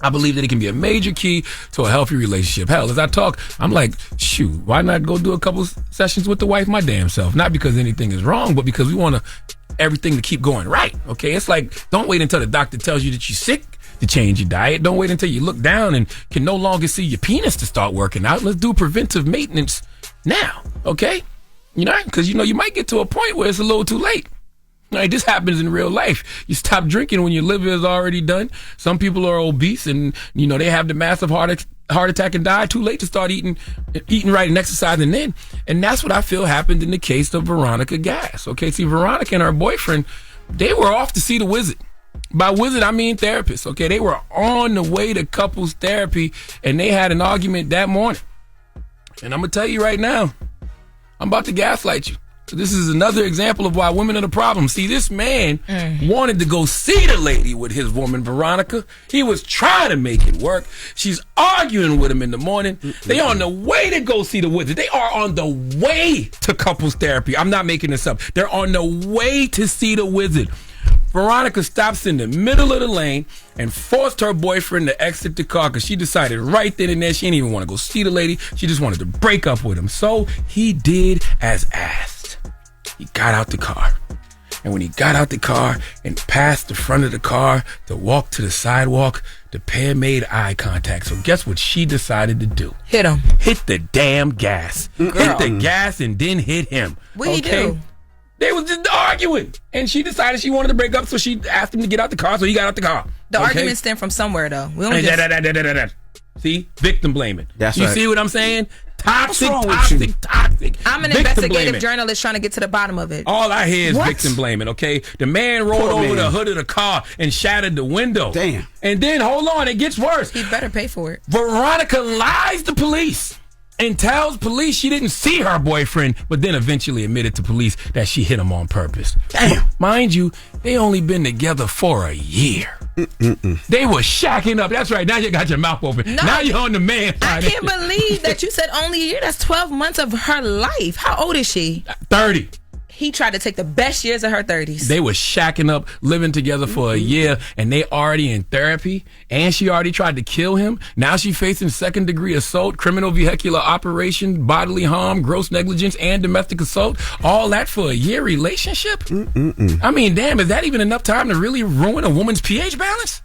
Speaker 2: I believe that it can be a major key to a healthy relationship. Hell, as I talk, I'm like, shoot, why not go do a couple sessions with the wife my damn self? Not because anything is wrong, but because we want everything to keep going right, okay? It's like, don't wait until the doctor tells you that you're sick to change your diet. Don't wait until you look down and can no longer see your penis to start working out. Let's do preventive maintenance now, okay? You know, because, you know, you might get to a point where it's a little too late. Right, this happens in real life. You stop drinking when your liver is already done. Some people are obese and, you know, they have the massive heart attack and die. Too late to start eating right and exercising then. And that's what I feel happened in the case of Veronica Gass. Okay, see, Veronica and her boyfriend, they were off to see the wizard. By wizard, I mean therapist. Okay, they were on the way to couples therapy and they had an argument that morning. And I'm going to tell you right now, I'm about to gaslight you. This is another example of why women are the problem. See, this man wanted to go see the lady with his woman, Veronica. He was trying to make it work. She's arguing with him in the morning. They on the way to go see the wizard. They are on the way to couples therapy. I'm not making this up. They're on the way to see the wizard. Veronica stops in the middle of the lane and forced her boyfriend to exit the car because she decided right then and there she didn't even want to go see the lady. She just wanted to break up with him. So he did as asked. He got out the car. And when he got out the car and passed the front of the car to walk to the sidewalk, the pair made eye contact. So guess what she decided to do?
Speaker 4: Hit him.
Speaker 2: Hit the damn gas. Girl. Hit the gas and then hit him.
Speaker 4: What'd he do?
Speaker 2: They was just arguing. And she decided she wanted to break up, so she asked him to get out the car, so he got out the car.
Speaker 4: The argument stemmed from somewhere, though. We don't
Speaker 2: See? Victim blaming.
Speaker 3: That's
Speaker 2: you
Speaker 3: right.
Speaker 2: see what I'm saying? Toxic.
Speaker 4: I'm an
Speaker 2: Victim
Speaker 4: investigative
Speaker 2: blaming.
Speaker 4: journalist trying to get to the bottom of it.
Speaker 2: All I hear is victim blaming, okay? The man rolled over the hood of the car and shattered the window.
Speaker 3: Damn.
Speaker 2: And then, hold on, it gets worse.
Speaker 4: He better pay for it.
Speaker 2: Veronica lies to police and tells police she didn't see her boyfriend, but then eventually admitted to police that she hit him on purpose.
Speaker 3: Damn.
Speaker 2: Mind you, they only been together for a year. They were shacking up. That's right. Now you got your mouth open.
Speaker 4: No,
Speaker 2: now you're on the man side.
Speaker 4: I can't believe that you said only a year. That's 12 months of her life. How old is she?
Speaker 2: 30.
Speaker 4: He tried to take the best years of her 30s.
Speaker 2: They were shacking up, living together for a year, and they already in therapy, and she already tried to kill him. Now she facing 2nd-degree assault, criminal vehicular operation, bodily harm, gross negligence, and domestic assault. All that for a year relationship? I mean, damn, is that even enough time to really ruin a woman's pH balance?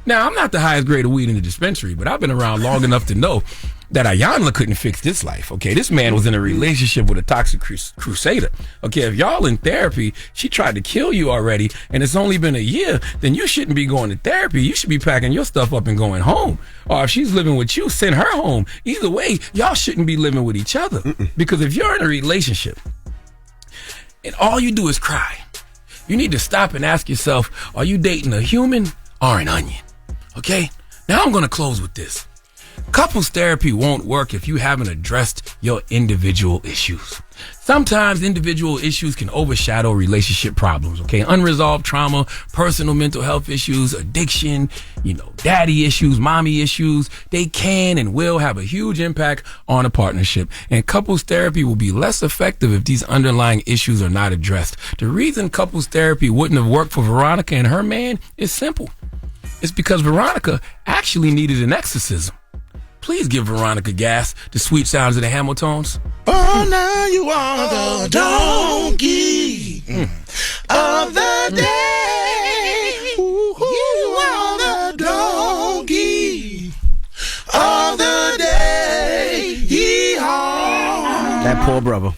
Speaker 2: Now, I'm not the highest grade of weed in the dispensary, but I've been around long enough to know that Ayanla couldn't fix this life, okay? This man was in a relationship with a toxic crusader. Okay, if y'all in therapy, she tried to kill you already, and it's only been a year, then you shouldn't be going to therapy. You should be packing your stuff up and going home. Or if she's living with you, send her home. Either way, y'all shouldn't be living with each other. Because if you're in a relationship and all you do is cry, you need to stop and ask yourself, are you dating a human or an onion? Okay? Now I'm going to close with this. Couples therapy won't work if you haven't addressed your individual issues. Sometimes individual issues can overshadow relationship problems, okay? Unresolved trauma, personal mental health issues, addiction, daddy issues, mommy issues. They can and will have a huge impact on a partnership. And couples therapy will be less effective if these underlying issues are not addressed. The reason couples therapy wouldn't have worked for Veronica and her man is simple. It's because Veronica actually needed an exorcism. Please give Veronica Gas the sweet sounds of the Hamiltons.
Speaker 6: Oh, now you are the donkey of the day. You are the donkey of the day. Yeehaw.
Speaker 3: That poor brother.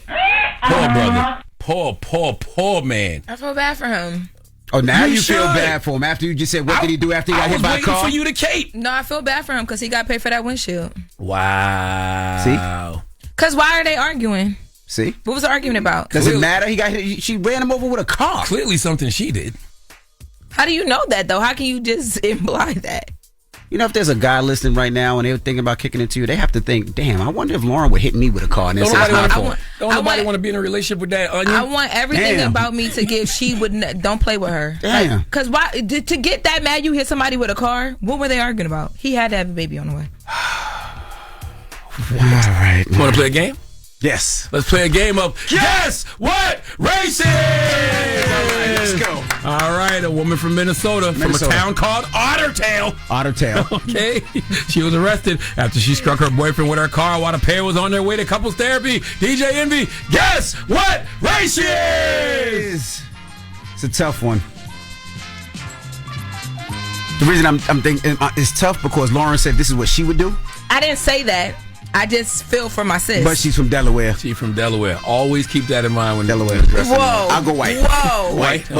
Speaker 2: Poor brother. Poor man.
Speaker 4: I feel bad for him.
Speaker 3: Oh, now you feel bad for him after you just said, what did he do after he got hit by a car?
Speaker 2: I was waiting for you to cape.
Speaker 4: No, I feel bad for him because he got paid for that windshield.
Speaker 2: Wow.
Speaker 3: See?
Speaker 4: Because why are they arguing?
Speaker 3: See?
Speaker 4: What was the argument about?
Speaker 3: Does it matter? He got hit. She ran him over with a car.
Speaker 2: Clearly something she did.
Speaker 4: How do you know that, though? How can you just imply that?
Speaker 3: You know, if there's a guy listening right now and they're thinking about kicking it to you, they have to think, damn, I wonder if Lauren would hit me with a car. And
Speaker 2: Don't nobody want to be in a relationship with that onion?
Speaker 4: I want everything about me to give. She would don't play with her.
Speaker 3: Damn.
Speaker 4: Because why? To get that mad, you hit somebody with a car. What were they arguing about? He had to have a baby on the way.
Speaker 3: All right.
Speaker 2: You want to play a game?
Speaker 3: Yes.
Speaker 2: Let's play a game of Guess What Racing!
Speaker 3: Let's go.
Speaker 2: All right, a woman from Minnesota, from a town called Ottertail. Okay. She was arrested after she struck her boyfriend with her car while the pair was on their way to couples therapy. DJ Envy, guess what race she is?
Speaker 3: It's a tough one. The reason I'm thinking it's tough because Lauren said this is what she would do.
Speaker 4: I didn't say that. I just feel for my sis.
Speaker 3: But she's from Delaware.
Speaker 2: She's from Delaware. Always keep that in mind when
Speaker 3: Delaware.
Speaker 4: Whoa.
Speaker 3: I'll go white.
Speaker 4: Whoa.
Speaker 2: White.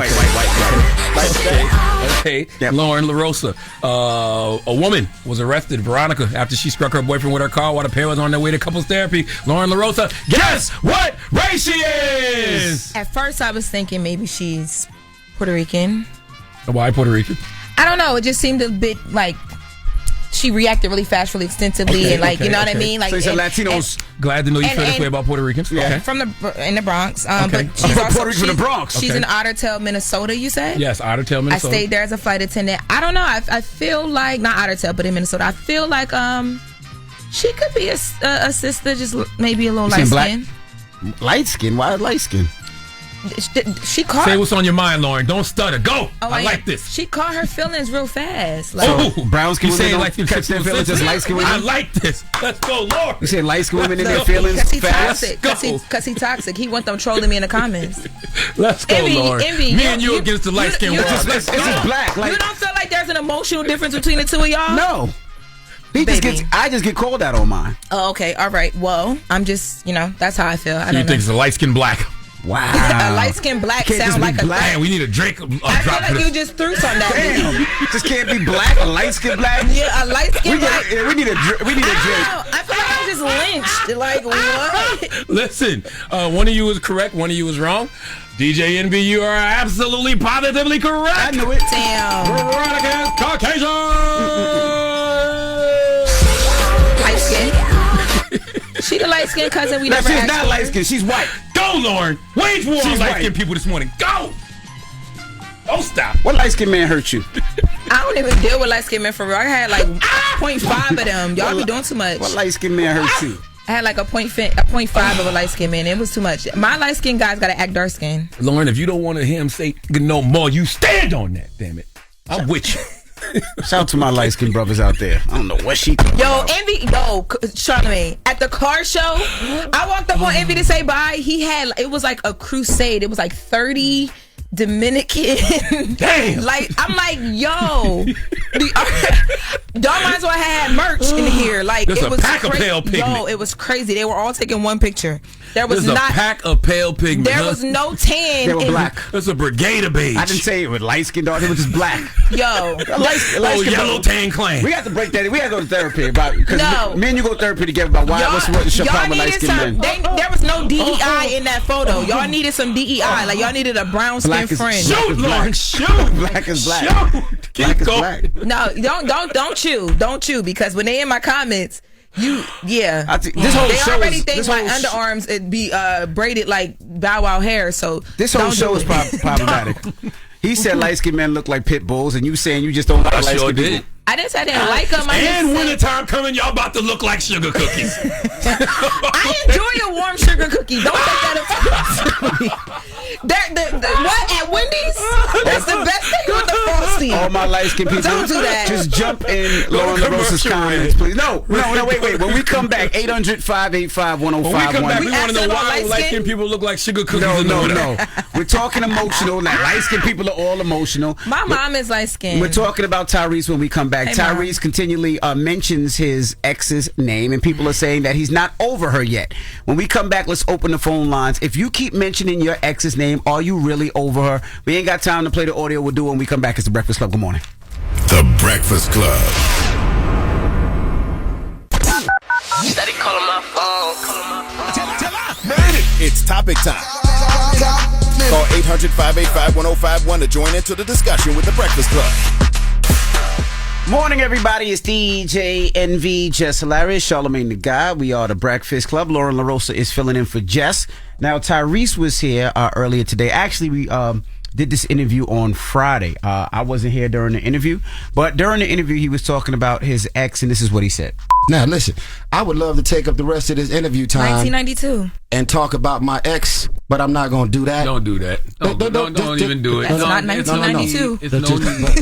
Speaker 2: Okay. Yep. Lauren LaRosa. A woman was arrested, Veronica, after she struck her boyfriend with her car while the pair was on their way to couples therapy. Lauren LaRosa, guess what race she is?
Speaker 4: At first, I was thinking maybe she's Puerto Rican.
Speaker 2: Why Puerto Rican?
Speaker 4: I don't know. It just seemed a bit like she reacted really fast, really extensively, and you know what I mean. Like,
Speaker 3: so it's Latinos.
Speaker 2: Glad to know you feel this way about Puerto Ricans.
Speaker 3: Yeah.
Speaker 2: Okay.
Speaker 4: From in the Bronx. But she's also
Speaker 3: Puerto Rican from the Bronx.
Speaker 4: She's in Ottertail, Minnesota. You said?
Speaker 2: Yes, Ottertail, Minnesota.
Speaker 4: I stayed there as a flight attendant. I don't know. I feel like not Ottertail, but in Minnesota. I feel like she could be a sister, just maybe a little light skin.
Speaker 3: Light skin? Why light skin?
Speaker 4: She caught.
Speaker 2: Say what's on your mind, Lauren. Don't stutter. Go.
Speaker 4: Oh,
Speaker 2: I like this.
Speaker 4: She caught her feelings real fast.
Speaker 3: So brown skin women
Speaker 2: like
Speaker 3: don't catch their feelings, just light skin women.
Speaker 2: I like this. Let's go, Lauren.
Speaker 3: You say light skin women in their feelings fast?
Speaker 4: Because he toxic. He want them trolling me in the comments.
Speaker 2: Let's go, Lauren.
Speaker 4: Envy,
Speaker 2: me and you against the light skin world.
Speaker 3: It's just black.
Speaker 4: You don't feel like there's an emotional difference between the two of y'all?
Speaker 3: No. I just get called out on mine.
Speaker 4: Oh, okay. All right. Well, I'm just, that's how I feel. I don't know.
Speaker 2: think it's a light skin black?
Speaker 3: Wow.
Speaker 4: A light skin black sound like a
Speaker 2: black. We need a drink.
Speaker 4: I feel like you just threw something at me.
Speaker 3: Damn. Just can't be black. A light skin black.
Speaker 4: Yeah, a light skin black.
Speaker 3: We need a drink.
Speaker 4: I feel like I just lynched. Like, what?
Speaker 2: Listen, one of you is correct, one of you is wrong. DJ NB, you are absolutely positively correct.
Speaker 3: I knew it.
Speaker 4: Damn.
Speaker 2: Veronica Caucasian.
Speaker 4: Light skin. She the light skin cousin we never
Speaker 3: She's
Speaker 4: asked
Speaker 3: not
Speaker 4: for.
Speaker 3: light skin. She's white.
Speaker 2: Go, Lauren. Wage war on light skinned people this morning. Go. Don't stop.
Speaker 3: What light skinned man hurt you?
Speaker 4: I don't even deal with light skinned men for real. I had like 0.5 of them. Y'all be doing too much.
Speaker 3: What light skinned man hurt you?
Speaker 4: I had like a 0.5 of a light skinned man. It was too much. My light skinned guys gotta act dark skin.
Speaker 2: Lauren, if you don't want to hear him say no more, you stand on that, damn it. I'm with you.
Speaker 3: Shout out to my light skinned brothers out there. I don't know what she talking about.
Speaker 4: Charlamagne, at the car show, I walked up on Envy to say bye. It was like a crusade. It was like 30 Dominican.
Speaker 2: Damn.
Speaker 4: Like, I'm like, yo. Y'all might as well have had merch in here. Like,
Speaker 2: There's
Speaker 4: it
Speaker 2: a
Speaker 4: was
Speaker 2: pack of pale pigment.
Speaker 4: Yo, it was crazy. They were all taking one picture. There was
Speaker 2: There's
Speaker 4: not
Speaker 2: a pack of pale pigment.
Speaker 4: There was no tan.
Speaker 3: They were black.
Speaker 2: There's a brigade of beige.
Speaker 3: I didn't say it was light skinned dog. It was just black.
Speaker 4: Yo.
Speaker 2: Yellow tan clan.
Speaker 3: We got to break that. We got to go to therapy about because
Speaker 4: No.
Speaker 3: me and you go to therapy together about what's your
Speaker 4: y'all
Speaker 3: problem with light
Speaker 4: needed
Speaker 3: skinned men.
Speaker 4: there was no DEI in that photo. Y'all needed some DEI. Like, y'all needed a brown skin
Speaker 3: Black is
Speaker 4: friend.
Speaker 2: Shoot, Lauren, shoot.
Speaker 3: Black is black.
Speaker 2: Shoot.
Speaker 3: Black is
Speaker 2: going.
Speaker 3: black.
Speaker 4: No, don't chew because when they in my comments, this
Speaker 3: whole
Speaker 4: they
Speaker 3: show
Speaker 4: already
Speaker 3: is-
Speaker 4: think
Speaker 3: this
Speaker 4: my
Speaker 3: whole
Speaker 4: underarms it be braided like Bow Wow hair. So
Speaker 3: This whole show is problematic. He said light skinned men look like pit bulls, and you saying you just don't like
Speaker 2: I
Speaker 3: light
Speaker 2: sure
Speaker 3: skinned
Speaker 2: did.
Speaker 3: people.
Speaker 4: I didn't say I didn't like them.
Speaker 2: And wintertime coming, y'all about to look like sugar cookies.
Speaker 4: I enjoy a warm sugar cookie. Don't take that offense to me. What at Wendy's? That's the best thing with the Frosty.
Speaker 3: All my light skinned people,
Speaker 4: Don't do that.
Speaker 3: Just jump in
Speaker 2: Go
Speaker 3: Lauren
Speaker 2: to
Speaker 3: LaRosa's
Speaker 2: commercial
Speaker 3: comments,
Speaker 2: break.
Speaker 3: please. No, wait. When we come back, 800-585-1051.
Speaker 2: When we come back, we want to
Speaker 4: asking
Speaker 2: know
Speaker 4: about
Speaker 2: why
Speaker 4: light
Speaker 2: light
Speaker 4: skin?
Speaker 2: skinned people look like sugar cookies.
Speaker 3: No. We're talking emotional. Like light skinned people are all emotional.
Speaker 4: My mom is light skinned.
Speaker 3: We're talking about Tyrese when we come back.
Speaker 4: Hey, Mom.
Speaker 3: Tyrese continually mentions his ex's name, and people are saying that he's not over her yet. When we come back, let's open the phone lines. If you keep mentioning your ex's name, are you really over her? We ain't got time to play the audio. We'll do it when we come back. It's The Breakfast Club. Good morning.
Speaker 5: The Breakfast Club.
Speaker 10: Steady calling my phone.
Speaker 5: It's topic time. Call 800-585-1051 to join into the discussion with The Breakfast Club.
Speaker 3: Morning, everybody. It's DJ NV, Jess Hilarious, Charlamagne the Guy. We are The Breakfast Club. Lauren LaRosa is filling in for Jess. Now, Tyrese was here earlier today. Actually, we did this interview on Friday. I wasn't here during the interview, but during the interview, he was talking about his ex, and this is what he said.
Speaker 15: Now, listen, I would love to take up the rest of this interview time
Speaker 4: 1992.
Speaker 15: and talk about my ex, but I'm not going to do that.
Speaker 2: Don't do that. Don't even do it.
Speaker 4: That's not 1992.
Speaker 2: It's no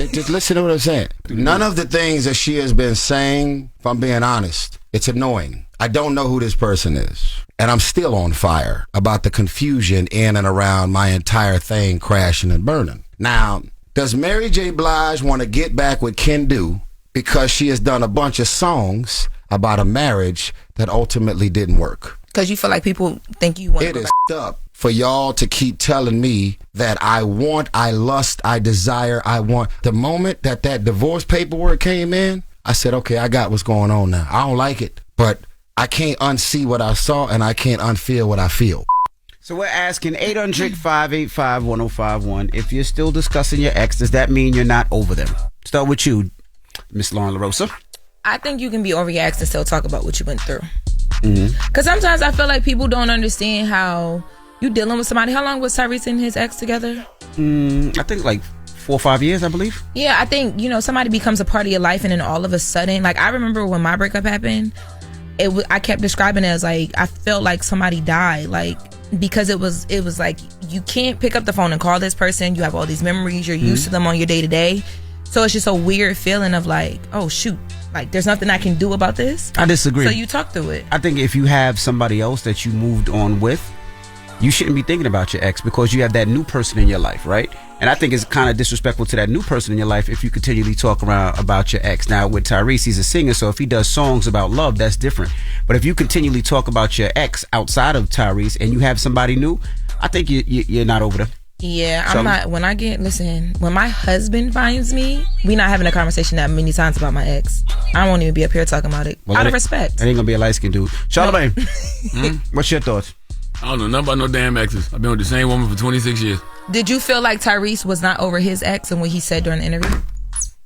Speaker 15: Just listen to what I'm saying. None of the things that she has been saying, if I'm being honest, it's annoying. I don't know who this person is. And I'm still on fire about the confusion in and around my entire thing crashing and burning. Now, does Mary J. Blige want to get back with Ken Do because she has done a bunch of songs about a marriage that ultimately didn't work?
Speaker 4: Because you feel like people think you want
Speaker 15: It
Speaker 4: to
Speaker 15: is up for y'all to keep telling me that I want, I lust, I desire, I want. The moment that divorce paperwork came in, I said, okay, I got what's going on now. I don't like it, but I can't unsee what I saw and I can't unfeel what I feel.
Speaker 3: So we're asking 800-585-1051. If you're still discussing your ex, does that mean you're not over them? Start with you, Miss Lauren LaRosa.
Speaker 4: I think you can be over your ex and still talk about what you went through. Because sometimes I feel like people don't understand how you dealing with somebody. How long was Tyrese and his ex together?
Speaker 3: I think like 4 or 5 years, I believe.
Speaker 4: Yeah, I think, somebody becomes a part of your life and then all of a sudden, like I remember when my breakup happened, I kept describing it as like, I felt like somebody died. Like, because it was like, you can't pick up the phone and call this person. You have all these memories. You're used to them on your day to day. So it's just a weird feeling of like, oh shoot, like there's nothing I can do about this.
Speaker 3: I disagree.
Speaker 4: So you talk through it.
Speaker 3: I think if you have somebody else that you moved on with, you shouldn't be thinking about your ex because you have that new person in your life, right? And I think it's kind of disrespectful to that new person in your life if you continually talk around about your ex. Now, with Tyrese, he's a singer, so if he does songs about love, that's different. But if you continually talk about your ex outside of Tyrese and you have somebody new, I think you're not over them.
Speaker 4: Yeah, I'm not. When my husband finds me, we not having a conversation that many times about my ex. I won't even be up here talking about it out of respect.
Speaker 3: It ain't gonna be a light skinned dude. Charlamagne, what's your thoughts?
Speaker 2: I don't know nothing about no damn exes. I've been with the same woman for 26 years.
Speaker 4: Did you feel like Tyrese was not over his ex and what he said during the interview?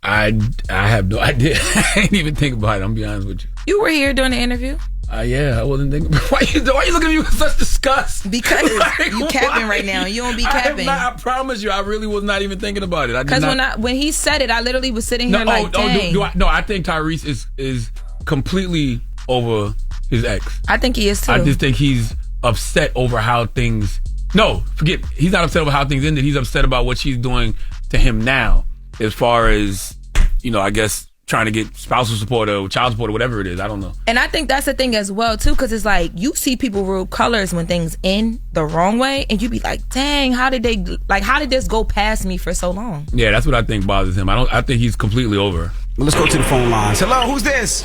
Speaker 2: I have no idea. I didn't even think about it. I'm gonna be honest with you.
Speaker 4: You were here during the interview?
Speaker 2: Yeah, I wasn't thinking. Why you looking at me with such disgust?
Speaker 4: Because you capping right now. You don't be capping.
Speaker 2: I promise you, I really was not even thinking about it.
Speaker 4: Because when he said it, I literally was sitting here dang.
Speaker 2: I think Tyrese is completely over his ex.
Speaker 4: I think he is too.
Speaker 2: I just think he's upset over how things. No, forget. He's not upset over how things ended. He's upset about what she's doing to him now, as far as I guess. Trying to get spousal support or child support or whatever it is. I don't know.
Speaker 4: And I think that's the thing as well, too, because it's like you see people rule colors when things end the wrong way, and you be like, dang, how did this go past me for so long?
Speaker 2: Yeah, that's what I think bothers him. I think he's completely over.
Speaker 3: Well, let's go to the phone lines. Hello, who's this?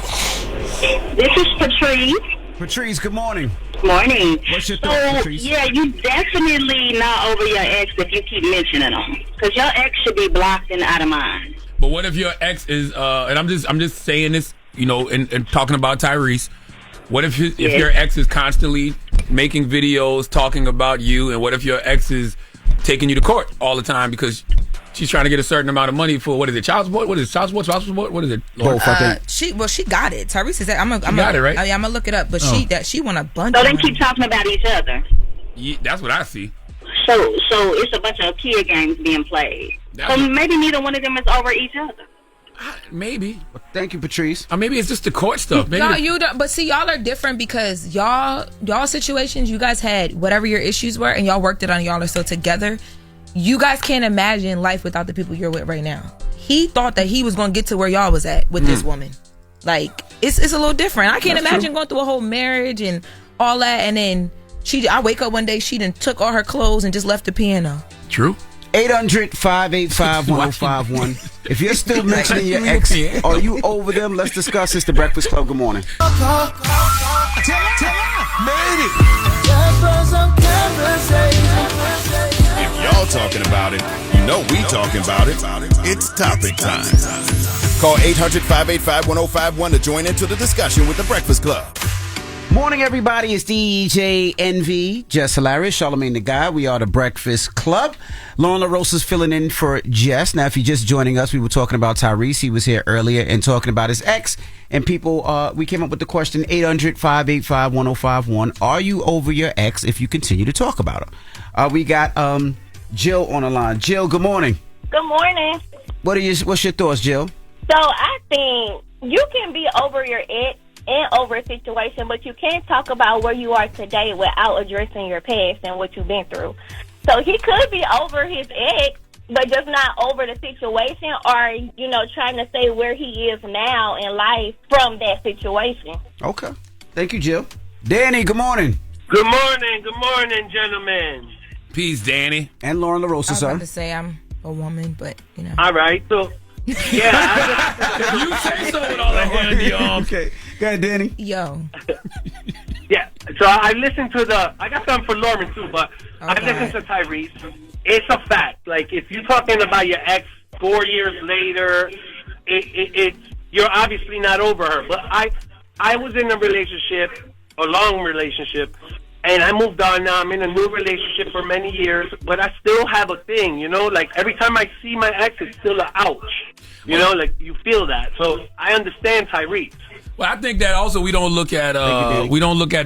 Speaker 23: This is Patrice.
Speaker 3: Patrice, good morning.
Speaker 23: Morning.
Speaker 3: What's your thought, Patrice?
Speaker 23: Yeah, you definitely not over your ex if you keep mentioning them. Because your ex should be blocked and out of mind.
Speaker 2: But what if your ex is, and I'm just saying this, and talking about Tyrese. What if your ex is constantly making videos talking about you, and what if your ex is taking you to court all the time because she's trying to get a certain amount of money for, what is it, child support? What is it, child support, spousal support? What is it?
Speaker 4: She got it. Tyrese is that. I'm
Speaker 2: got it, right?
Speaker 4: I'm gonna look it up, but she won a bunch.
Speaker 23: So they keep talking about each other.
Speaker 2: Yeah, that's what I see.
Speaker 23: So it's a bunch of kid games being played. So maybe neither one of them is over each other.
Speaker 2: Maybe.
Speaker 3: Thank you, Patrice.
Speaker 2: Or maybe it's just the court stuff. Maybe
Speaker 4: but see, y'all are different because y'all situations, you guys had whatever your issues were, and y'all worked it on. Y'all are still together. You guys can't imagine life without the people you're with right now. He thought that he was gonna get to where y'all was at with this woman. Like it's a little different. I can't imagine going through a whole marriage and all that, and then I wake up one day, she done took all her clothes and just left the piano.
Speaker 2: True.
Speaker 3: 800-585-1051. If you're still mentioning your ex, are you over them? Let's discuss. It's the Breakfast Club. Good morning.
Speaker 5: Made it. If y'all talking about it, you know we talking about it. It's topic time. Call 800-585-1051 to join into the discussion with the Breakfast Club.
Speaker 3: Morning, everybody. It's DJ NV, Jess Hilarious, Charlamagne the Guy. We are the Breakfast Club. Lauren LaRosa's filling in for Jess. Now, if you're just joining us, we were talking about Tyrese. He was here earlier and talking about his ex. And people, we came up with the question, 800-585-1051. Are you over your ex if you continue to talk about her? We got Jill on the line. Jill, good morning.
Speaker 8: Good morning.
Speaker 3: What's your thoughts, Jill?
Speaker 8: So I think you can be over your ex and over a situation, but you can't talk about where you are today without addressing your past and what you've been through. So he could be over his ex, but just not over the situation, or trying to say where he is now in life from that situation.
Speaker 3: Okay, thank you, Jill. Danny, good morning.
Speaker 7: Good morning, gentlemen.
Speaker 2: Peace, Danny.
Speaker 3: And Lauren LaRosa,
Speaker 4: I was
Speaker 3: sir.
Speaker 4: about to say I'm a woman, but
Speaker 7: All right, so yeah.
Speaker 2: You say so with all that handy arms.
Speaker 3: Okay, go ahead, Danny.
Speaker 4: Yo.
Speaker 7: Yeah, so I listened to I got something for Lauren too, but I listened to Tyrese. It's a fact. Like, if you're talking about your ex 4 years later, you're obviously not over her. But I was in a long relationship, and I moved on now. I'm in a new relationship for many years, but I still have a thing, like every time I see my ex, it's still an ouch. Like you feel that. So I understand Tyrese.
Speaker 2: Well, I think that also we don't look at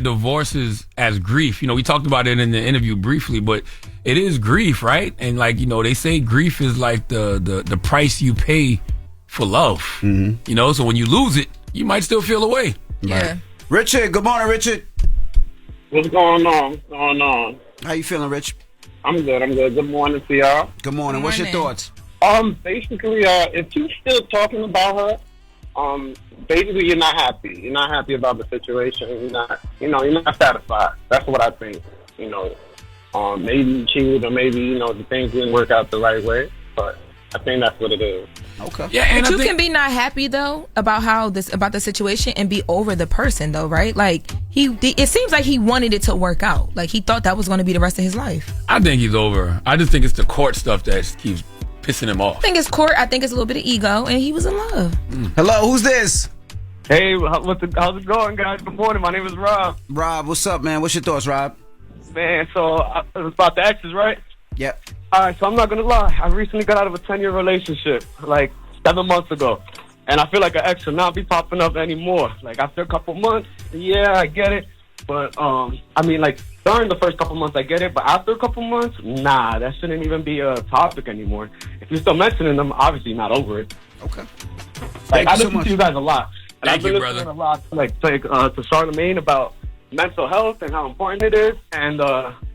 Speaker 2: divorces as grief. We talked about it in the interview briefly, but it is grief, right? And they say grief is like the price you pay for love. Mm-hmm. So when you lose it, you might still feel away.
Speaker 4: Yeah.
Speaker 3: Right. Richard, good morning, Richard.
Speaker 18: What's going on?
Speaker 3: How you feeling, Rich?
Speaker 18: I'm good. Good morning to y'all.
Speaker 3: Good morning. What's your thoughts?
Speaker 18: Basically, if you're still talking about her, basically you're not happy. You're not happy about the situation. You're not satisfied. That's what I think. Maybe you cheated, or maybe the things didn't work out the right way. But I think that's what it is.
Speaker 3: Okay.
Speaker 2: Yeah, and
Speaker 4: but you
Speaker 2: I think,
Speaker 4: can be not happy though about the situation and be over the person though, right? Like it seems like he wanted it to work out. Like he thought that was going to be the rest of his life.
Speaker 2: I think he's over. I just think it's the court stuff that keeps pissing him off.
Speaker 4: I think it's court. I think it's a little bit of ego, and he was in love.
Speaker 3: Hello, who's this?
Speaker 18: Hey, how's it going, guys? Good morning. My name is Rob.
Speaker 3: Rob, what's up, man? What's your thoughts, Rob?
Speaker 18: Man, so it was about the exes, right?
Speaker 3: Yep.
Speaker 18: All right, so I'm not going to lie. I recently got out of a 10-year relationship, like 7 months ago. And I feel like an ex should not be popping up anymore. Like, after a couple months, yeah, I get it. But, I mean, like, during the first couple months, I get it. But after a couple months, nah, that shouldn't even be a topic anymore. If you're still mentioning them, obviously not over it.
Speaker 3: Okay.
Speaker 18: Like, I listen to you guys a lot. And
Speaker 2: Thank
Speaker 18: I've been
Speaker 2: you,
Speaker 18: listening
Speaker 2: brother.
Speaker 18: a lot to Charlamagne about mental health and how important it is. And,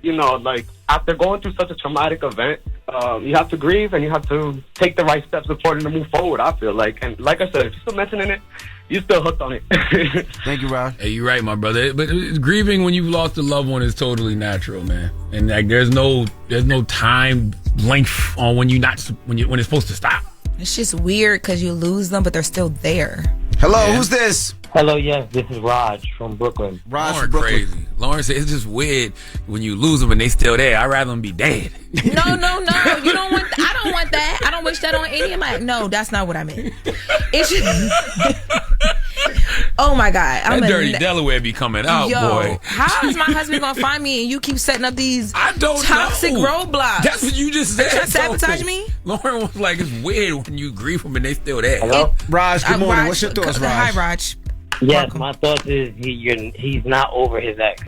Speaker 18: you know, like, after going through such a traumatic event, you have to grieve and you have to take the right steps according to move forward, I feel like. And like I said, if you're still mentioning it, you're still hooked on it.
Speaker 3: Thank you, Rob.
Speaker 2: Hey, you're right, my brother. But grieving when you've lost a loved one is totally natural, man. And like, there's no time length on when it's supposed to stop.
Speaker 4: It's just weird because you lose them, but they're still there.
Speaker 3: Hello, who's this?
Speaker 9: Hello, yes, this is Raj from Brooklyn.
Speaker 3: Raj
Speaker 2: Lauren
Speaker 3: from Brooklyn.
Speaker 2: crazy. Lauren said it's just weird when you lose them and they still there. I'd rather them be dead.
Speaker 4: No. You don't want. I don't want that. I don't wish that on any of my. No, that's not what I meant. It's just. Oh my God!
Speaker 2: That dirty Delaware be coming out, boy.
Speaker 4: How is my husband gonna find me and you keep setting up these toxic
Speaker 2: know.
Speaker 4: roadblocks?
Speaker 2: That's what you just said.
Speaker 4: Are you trying to sabotage me?
Speaker 2: Lauren was like, it's weird when you grieve them and they still there.
Speaker 9: Hello?
Speaker 3: Raj, good morning. What's your thoughts, Raj?
Speaker 4: Hi, Raj.
Speaker 9: Yes, my thoughts is he's not over his ex.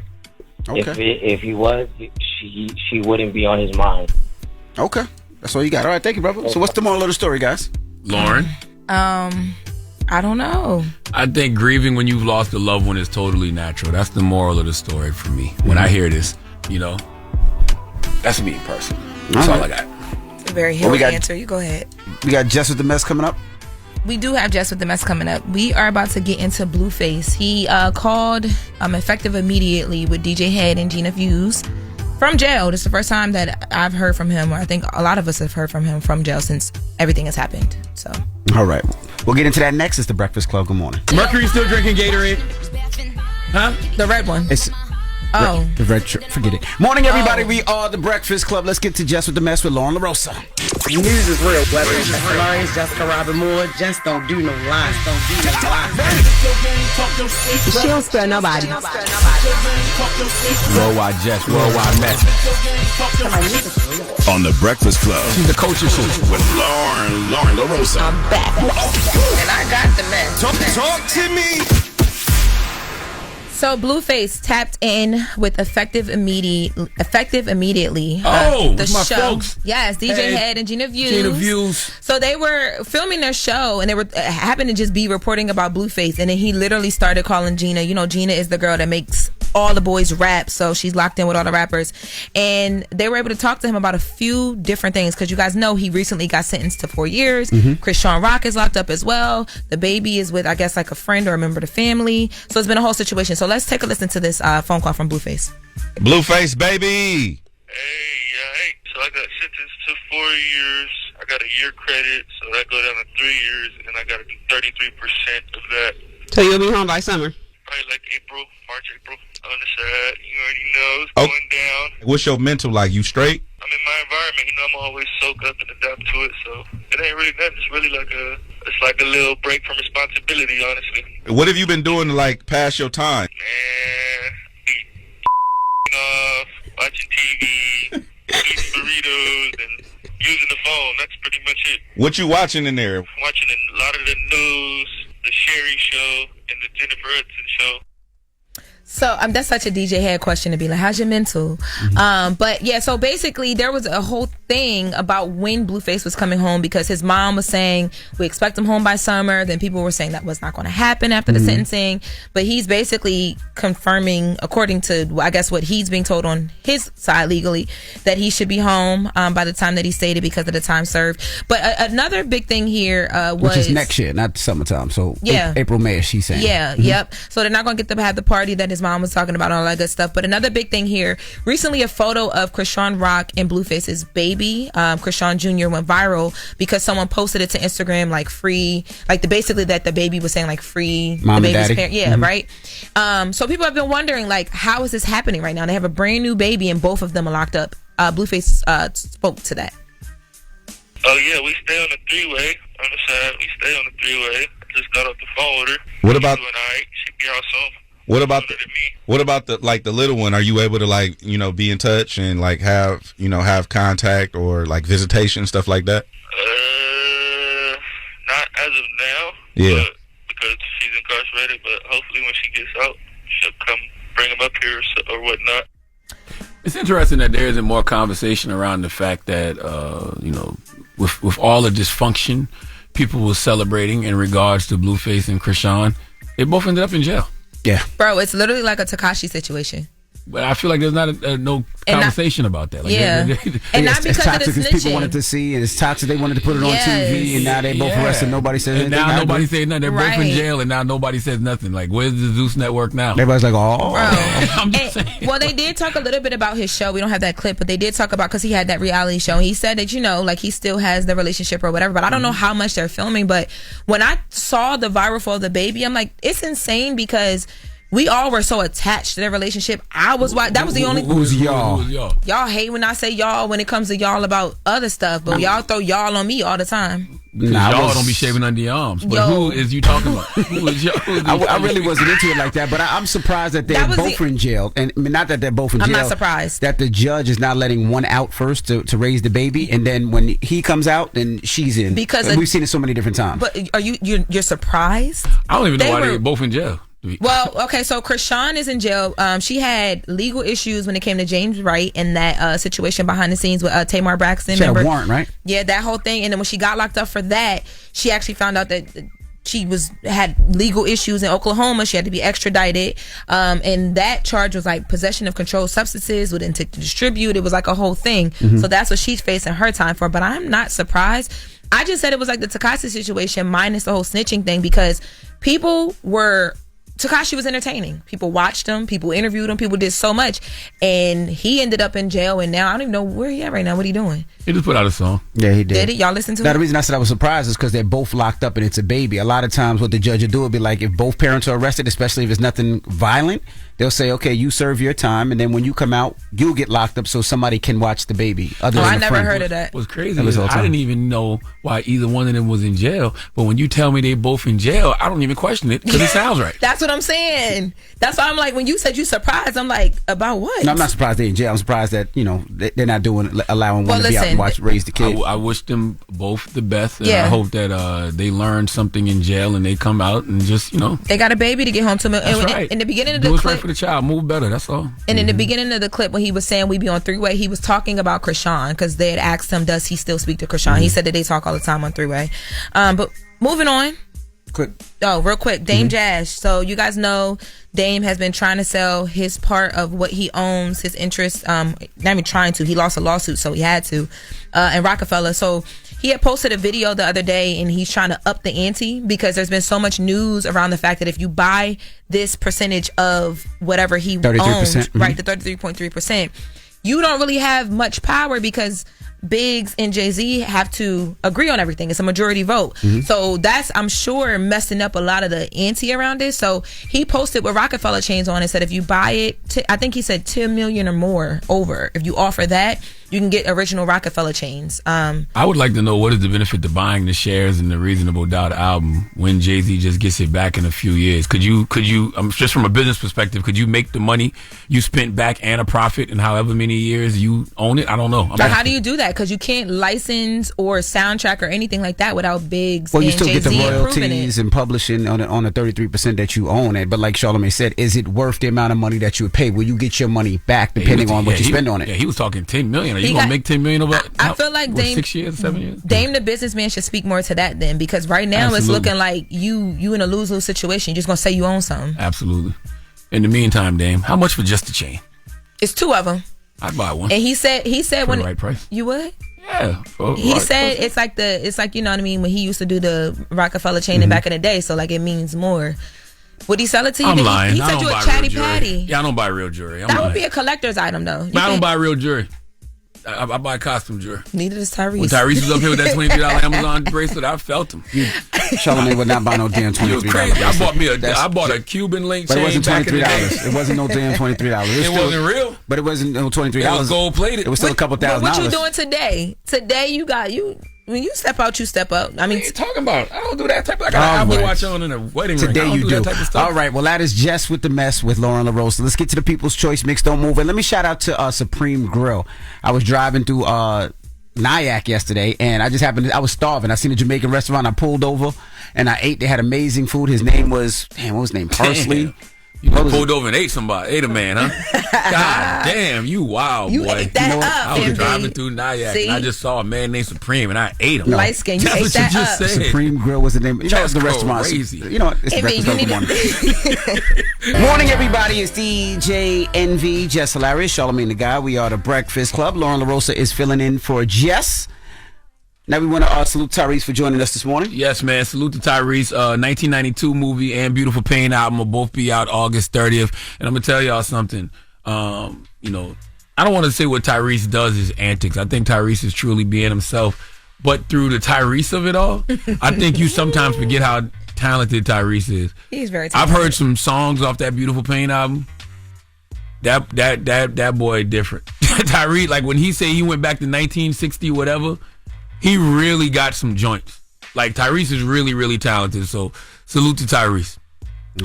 Speaker 3: Okay.
Speaker 9: If he was, she wouldn't be on his mind.
Speaker 3: Okay. That's all you got. All right, thank you, brother. So what's the moral of the story, guys?
Speaker 2: Lauren?
Speaker 4: I don't know.
Speaker 2: I think grieving when you've lost a loved one is totally natural. That's the moral of the story for me. When I hear this, you know, that's me personally. That's all I got.
Speaker 4: It's a very healing answer. You go ahead.
Speaker 3: We got Jess with the Mess coming up.
Speaker 4: We do have Jess with the Mess coming up. We are about to get into Blueface. He called effective immediately with DJ Head and Gina Views from jail. This is the first time that I've heard from him, or I think a lot of us have heard from him from jail since everything has happened. So,
Speaker 3: all right, we'll get into that next. It's the Breakfast Club. Good morning.
Speaker 2: Mercury still drinking Gatorade? Huh?
Speaker 4: The red one.
Speaker 3: It's the red. Forget it. Morning, everybody. We are the Breakfast Club. Let's get to Jess with the Mess with Lauren LaRosa.
Speaker 10: News is real, whether it's Jess Hilarious, Jessica Robin Moore, just don't do no lies.
Speaker 11: She don't spare nobody.
Speaker 2: Worldwide Jess, worldwide Mess.
Speaker 5: On the Breakfast Club.
Speaker 2: She's the coach
Speaker 5: with Lauren LaRosa.
Speaker 4: I'm back. And I got the mess.
Speaker 5: Talk to me.
Speaker 4: So Blueface tapped in with effective immediately.
Speaker 2: The
Speaker 4: my
Speaker 2: show.
Speaker 4: Folks. Yes, DJ Head and Gina Views. So they were filming their show and they were happened to just be reporting about Blueface, and then he literally started calling Gina. You know, Gina is the girl that makes all the boys rap, so she's locked in with all the rappers, and they were able to talk to him about a few different things, because you guys know he recently got sentenced to 4 years. Chrisean Rock is locked up as well. The baby is with, I guess, like a friend or a member of the family, so it's been a whole situation. So let's take a listen to this phone call from Blueface.
Speaker 5: Blueface, baby.
Speaker 12: Hey, so I got sentenced to 4 years. I got a year credit, so that go down to 3 years, and I got to do 33% of that.
Speaker 11: So you'll be home by summer?
Speaker 12: Probably like March, April. On the side, you already know it's going down.
Speaker 5: What's your mental like? You straight?
Speaker 12: I'm in my environment, you know. I'm always soak up and adapt to it, so it ain't really nothing. It's really like a little break from responsibility, honestly.
Speaker 5: What have you been doing to like pass your time?
Speaker 12: Man, off, watching TV, eating burritos, and using the phone. That's pretty much it.
Speaker 5: What you watching in there?
Speaker 12: Watching a lot of the news, the Sherry Show, and the Jennifer Hudson Show.
Speaker 4: So that's such a DJ Head question to be like, how's your mental? But yeah, so basically there was a whole thing about when Blueface was coming home, because his mom was saying we expect him home by summer. Then people were saying that was not going to happen after the sentencing. But he's basically confirming, according to I guess what he's being told on his side legally, that he should be home by the time that he stated, because of the time served. But another big thing here was,
Speaker 3: which is next year, not summertime. So
Speaker 4: yeah,
Speaker 3: April, May, she's saying.
Speaker 4: Yeah, yep. So they're not going to get to have the party that his mom was talking about, all that good stuff. But another big thing here, recently a photo of Chrisean Rock and Blueface's baby baby, Krishan Jr., went viral because someone posted it to Instagram like free, like basically that the baby was saying like free
Speaker 3: Mom
Speaker 4: the
Speaker 3: and
Speaker 4: baby's
Speaker 3: daddy.
Speaker 4: parent. Yeah, right. So people have been wondering like, how is this happening right now? They have a brand new baby and both of them are locked up. Blueface spoke to that.
Speaker 12: Oh yeah, we stay on the three-way on the side. We stay on the three-way. I just got off the phone with her.
Speaker 1: What about?
Speaker 12: She's doing all right. She be out soon.
Speaker 1: What about the little one? Are you able to like be in touch and like have contact or like visitation, stuff like that?
Speaker 12: Not as of now.
Speaker 1: Yeah.
Speaker 12: Because she's incarcerated, but hopefully when she gets out, she'll come bring him up here or whatnot.
Speaker 2: It's interesting that there isn't more conversation around the fact that with all the dysfunction people were celebrating in regards to Blueface and Krishan, they both ended up in jail.
Speaker 3: Yeah,
Speaker 4: bro, it's literally like a Tekashi situation.
Speaker 2: But I feel like there's not no conversation about that. Like,
Speaker 4: yeah, and not because
Speaker 3: toxic
Speaker 4: of the
Speaker 3: as
Speaker 4: snitching.
Speaker 3: people wanted to see, and it's toxic. They wanted to put it on TV, and now they both arrested. Nobody says anything.
Speaker 2: And now nobody says nothing. They're both in jail, and now nobody says nothing. Like, where's the Zeus Network now?
Speaker 3: Everybody's like, oh.
Speaker 2: I'm just saying.
Speaker 4: Well, they did talk a little bit about his show. We don't have that clip, but they did talk about because he had that reality show. And he said that like he still has the relationship or whatever. But I don't know how much they're filming. But when I saw the viral photo of the baby, I'm like, it's insane because we all were so attached to their relationship. That was the only.
Speaker 3: Who's y'all?
Speaker 4: Y'all hate when I say y'all when it comes to y'all about other stuff, but y'all throw y'all on me all the time.
Speaker 2: Y'all don't be shaving under your arms. But who is you talking about? Who is y'all?
Speaker 3: I really wasn't into it like that, but I'm surprised that they're both in jail. And I mean, not that they're both in jail.
Speaker 4: I'm not surprised
Speaker 3: that the judge is not letting one out first to raise the baby, and then when he comes out, then she's in. Because we've seen it so many different times.
Speaker 4: But are you're surprised?
Speaker 2: I don't even know why they're both in jail.
Speaker 4: Well, okay, so Krishan is in jail. She had legal issues when it came to James Wright and that situation behind the scenes with Tamar Braxton.
Speaker 3: She had a warrant, right?
Speaker 4: Yeah, that whole thing. And then when she got locked up for that, she actually found out that she had legal issues in Oklahoma. She had to be extradited. And that charge was like possession of controlled substances with intent to distribute. It was like a whole thing. Mm-hmm. So that's what she's facing her time for. But I'm not surprised. I just said it was like the Tekashi situation minus the whole snitching thing because Tekashi was entertaining. People watched him. People interviewed him. People did so much. And he ended up in jail. And now I don't even know where he at right now. What he doing?
Speaker 2: He just put out a song.
Speaker 3: Yeah, he did.
Speaker 4: Did he? Y'all listen to it?
Speaker 3: The reason I said I was surprised is because they're both locked up and it's a baby. A lot of times what the judge will do will be like, if both parents are arrested, especially if it's nothing violent, they'll say, okay, you serve your time. And then when you come out, you'll get locked up so somebody can watch the baby.
Speaker 4: I never heard of that.
Speaker 2: What's crazy is I didn't even know why either one of them was in jail. But when you tell me they both in jail, I don't even question it because it sounds right.
Speaker 4: That's what I'm saying. That's why I'm like, when you said you surprised, I'm like, about what?
Speaker 3: No, I'm not surprised they're in jail. I'm surprised that, they're not allowing one to be out and raise the kid.
Speaker 2: I wish them both the best. And I hope that they learn something in jail and they come out and just,
Speaker 4: They got a baby to get home to.
Speaker 2: That's right.
Speaker 4: In the beginning of the
Speaker 2: clip.
Speaker 4: clip.
Speaker 2: Right for the child. Move better. That's all.
Speaker 4: And in the beginning of the clip, when he was saying we be on three-way, he was talking about Krishan because they had asked him, does he still speak to Krishan? He said that they talk all the time on three-way. But moving on. Real quick. Dame Jazz. So you guys know Dame has been trying to sell his part of what he owns, his interest. Not even trying to. He lost a lawsuit, so he had to. And Rockefeller. So he had posted a video the other day, and he's trying to up the ante because there's been so much news around the fact that if you buy this percentage of whatever he owns, right, the 33.3%, you don't really have much power because Biggs and Jay-Z have to agree on everything. It's a majority vote. So that's, I'm sure, messing up a lot of the ante around it. So he posted with Rockefeller chains on and said if you buy it, I think he said 10 million or more over. If you offer that, you can get original Rockefeller chains.
Speaker 2: I would like to know what is the benefit to buying the shares in the Reasonable Doubt album when Jay-Z just gets it back in a few years? Could you just from a business perspective, could you make the money you spent back and a profit in however many years you own it? I don't know.
Speaker 4: But how do you do that? Because you can't license or soundtrack or anything like that without Biggs
Speaker 3: and
Speaker 4: Jay-Z.
Speaker 3: Well, you still get the royalties and publishing on the 33% that you own it. But like Charlamagne said, is it worth the amount of money that you would pay? Will you get your money back depending on what you spend on it?
Speaker 2: Yeah, he was talking 10 million. Are you gonna make 10 million over?
Speaker 4: I feel like Dame,
Speaker 2: 6 years, 7 years.
Speaker 4: Dame the businessman should speak more to that then, because right now it's looking like you in a lose-lose situation. You're just gonna say you own something.
Speaker 2: Absolutely. In the meantime, Dame, how much for just the chain?
Speaker 4: It's 2 of them.
Speaker 2: I'd buy one.
Speaker 4: And he said
Speaker 2: for
Speaker 4: when
Speaker 2: the right price.
Speaker 4: You would?
Speaker 2: Yeah.
Speaker 4: He said it's like you know what I mean, when he used to do the Rockefeller chain back in the day, so like it means more. Would he sell it to you?
Speaker 2: I'm lying.
Speaker 4: He said you a chatty patty.
Speaker 2: Yeah, I don't buy real jewelry.
Speaker 4: That would be a collector's item though.
Speaker 2: I don't buy real jewelry. I buy costume jewelry.
Speaker 4: Neither does Tyrese.
Speaker 2: When Tyrese was up here with that $23 Amazon bracelet, I felt him.
Speaker 3: Charlamagne would not buy no damn $23.
Speaker 2: It was crazy. I bought a Cuban link
Speaker 3: but
Speaker 2: chain.
Speaker 3: It wasn't
Speaker 2: back in the day.
Speaker 3: $23. It wasn't no damn $23.
Speaker 2: It wasn't real.
Speaker 3: But it wasn't no $23.
Speaker 2: It was gold plated.
Speaker 3: It was still a couple $1,000.
Speaker 4: What you doing today? Today you got you. When you step out, you step up. I mean,
Speaker 2: what are you talking about? I don't do that type of. I got an Apple Watch on in a wedding ring.
Speaker 3: Today
Speaker 2: I don't
Speaker 3: you
Speaker 2: do that type of stuff.
Speaker 3: All right. Well, that is Jess with the Mess with Lauren LaRosa. Let's get to the People's Choice Mix. Don't move. And let me shout out to Supreme Grill. I was driving through Nyack yesterday, and I just happened. I was starving. I seen a Jamaican restaurant. I pulled over, and I ate. They had amazing food. His name was what was his name? Parsley.
Speaker 2: You pulled over and ate a man, huh? God damn, you wild boy.
Speaker 4: You ate that up,
Speaker 2: I was
Speaker 4: MV.
Speaker 2: driving through Nyack and I just saw a man named Supreme and I ate him.
Speaker 4: Light skin, you
Speaker 2: That's
Speaker 4: ate
Speaker 2: what
Speaker 4: that
Speaker 2: you just
Speaker 4: up.
Speaker 2: said.
Speaker 3: Supreme Grill was the name. You know,
Speaker 2: That's
Speaker 3: the restaurant.
Speaker 2: crazy.
Speaker 3: You know what? It's Breakfast Morning. Morning, everybody. It's DJ NV, Jess Hilarious, Charlamagne the Guy. We are the Breakfast Club. Lauren LaRosa is filling in for Jess. Now we want to salute Tyrese for joining us this morning.
Speaker 2: Yes, man. Salute to Tyrese. 1992 movie and Beautiful Pain album will both be out August 30th. And I'm going to tell y'all something. You know, I don't want to say what Tyrese does is antics. I think Tyrese is truly being himself. But through the Tyrese of it all, I think you sometimes forget how talented Tyrese is.
Speaker 4: He's very talented.
Speaker 2: I've heard some songs off that Beautiful Pain album. That boy different. Tyrese, like when he said he went back to 1960 whatever, he really got some joints. Like, Tyrese is really, really talented. So, salute to Tyrese.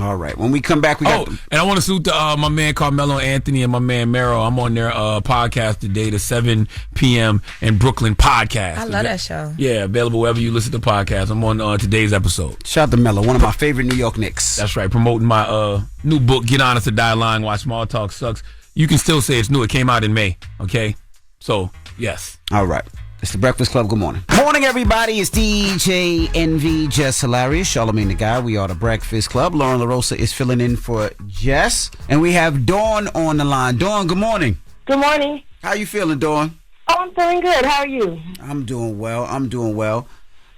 Speaker 3: All right. When we come back, we got...
Speaker 2: and I want to salute to my man Carmelo Anthony and my man Mero. I'm on their podcast today, the 7 p.m. in Brooklyn podcast.
Speaker 4: I love that show.
Speaker 2: Yeah, available wherever you listen to podcasts. I'm on today's episode.
Speaker 3: Shout out to Melo, one of my favorite New York Knicks.
Speaker 2: That's right. Promoting my new book, Get Honest or Die Lying, Why Small Talk Sucks. You can still say it's new. It came out in May. Okay? So, yes.
Speaker 3: All right. It's the Breakfast Club. Good morning. Morning, everybody. It's DJ NV, Jess Hilarious, Charlamagne the Guy. We are the Breakfast Club. Lauren LaRosa is filling in for Jess. And we have Dawn on the line. Dawn, good morning.
Speaker 16: Good morning.
Speaker 3: How you feeling, Dawn?
Speaker 16: Oh, I'm feeling good. How are you?
Speaker 3: I'm doing well.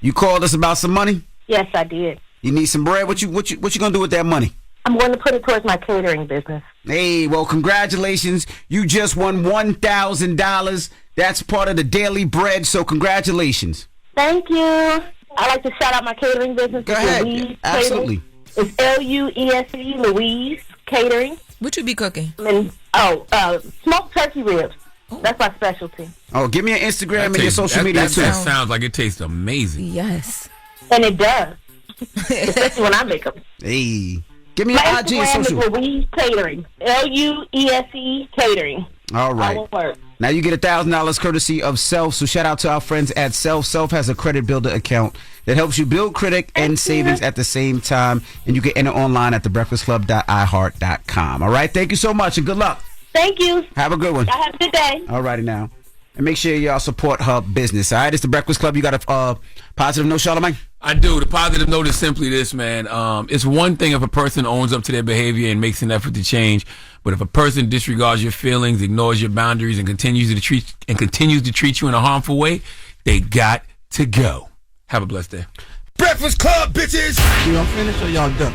Speaker 3: You called us about some money?
Speaker 16: Yes, I did.
Speaker 3: You need some bread? What you gonna do with that money?
Speaker 16: I'm going to put it towards my catering business.
Speaker 3: Hey, well, congratulations. You just won $1,000. That's part of the Daily Bread, so congratulations.
Speaker 16: Thank you. I'd like to shout out my catering business.
Speaker 3: Go ahead.
Speaker 16: Louise
Speaker 3: Absolutely.
Speaker 16: Catering. It's LUESE, Louise Catering.
Speaker 4: What you be cooking?
Speaker 16: Smoked turkey ribs. That's my specialty.
Speaker 3: Oh, give me your Instagram and your social media, too.
Speaker 2: That sounds like it tastes amazing.
Speaker 4: Yes.
Speaker 16: And it does. Especially when I make them.
Speaker 3: Hey. Give me your
Speaker 16: My
Speaker 3: IG and
Speaker 16: Instagram
Speaker 3: social.
Speaker 16: is Louise Catering. LUESE Catering.
Speaker 3: All right.
Speaker 16: All one word.
Speaker 3: Now you get $1,000 courtesy of Self. So shout out to our friends at Self. Self has a credit builder account that helps you build credit and savings at the same time. And you can enter online at thebreakfastclub.iheart.com. All right. Thank you so much and good luck.
Speaker 16: Thank you.
Speaker 3: Have a good one.
Speaker 16: Y'all have a good day.
Speaker 3: All righty now. And make sure y'all support her business. All right. It's the Breakfast Club. You got a positive note, Charlamagne?
Speaker 2: I do. The positive note is simply this, man. It's one thing if a person owns up to their behavior and makes an effort to change, but if a person disregards your feelings, ignores your boundaries, and continues to treat you in a harmful way, they got to go. Have a blessed day.
Speaker 5: Breakfast Club, bitches!
Speaker 22: Y'all finished or y'all done?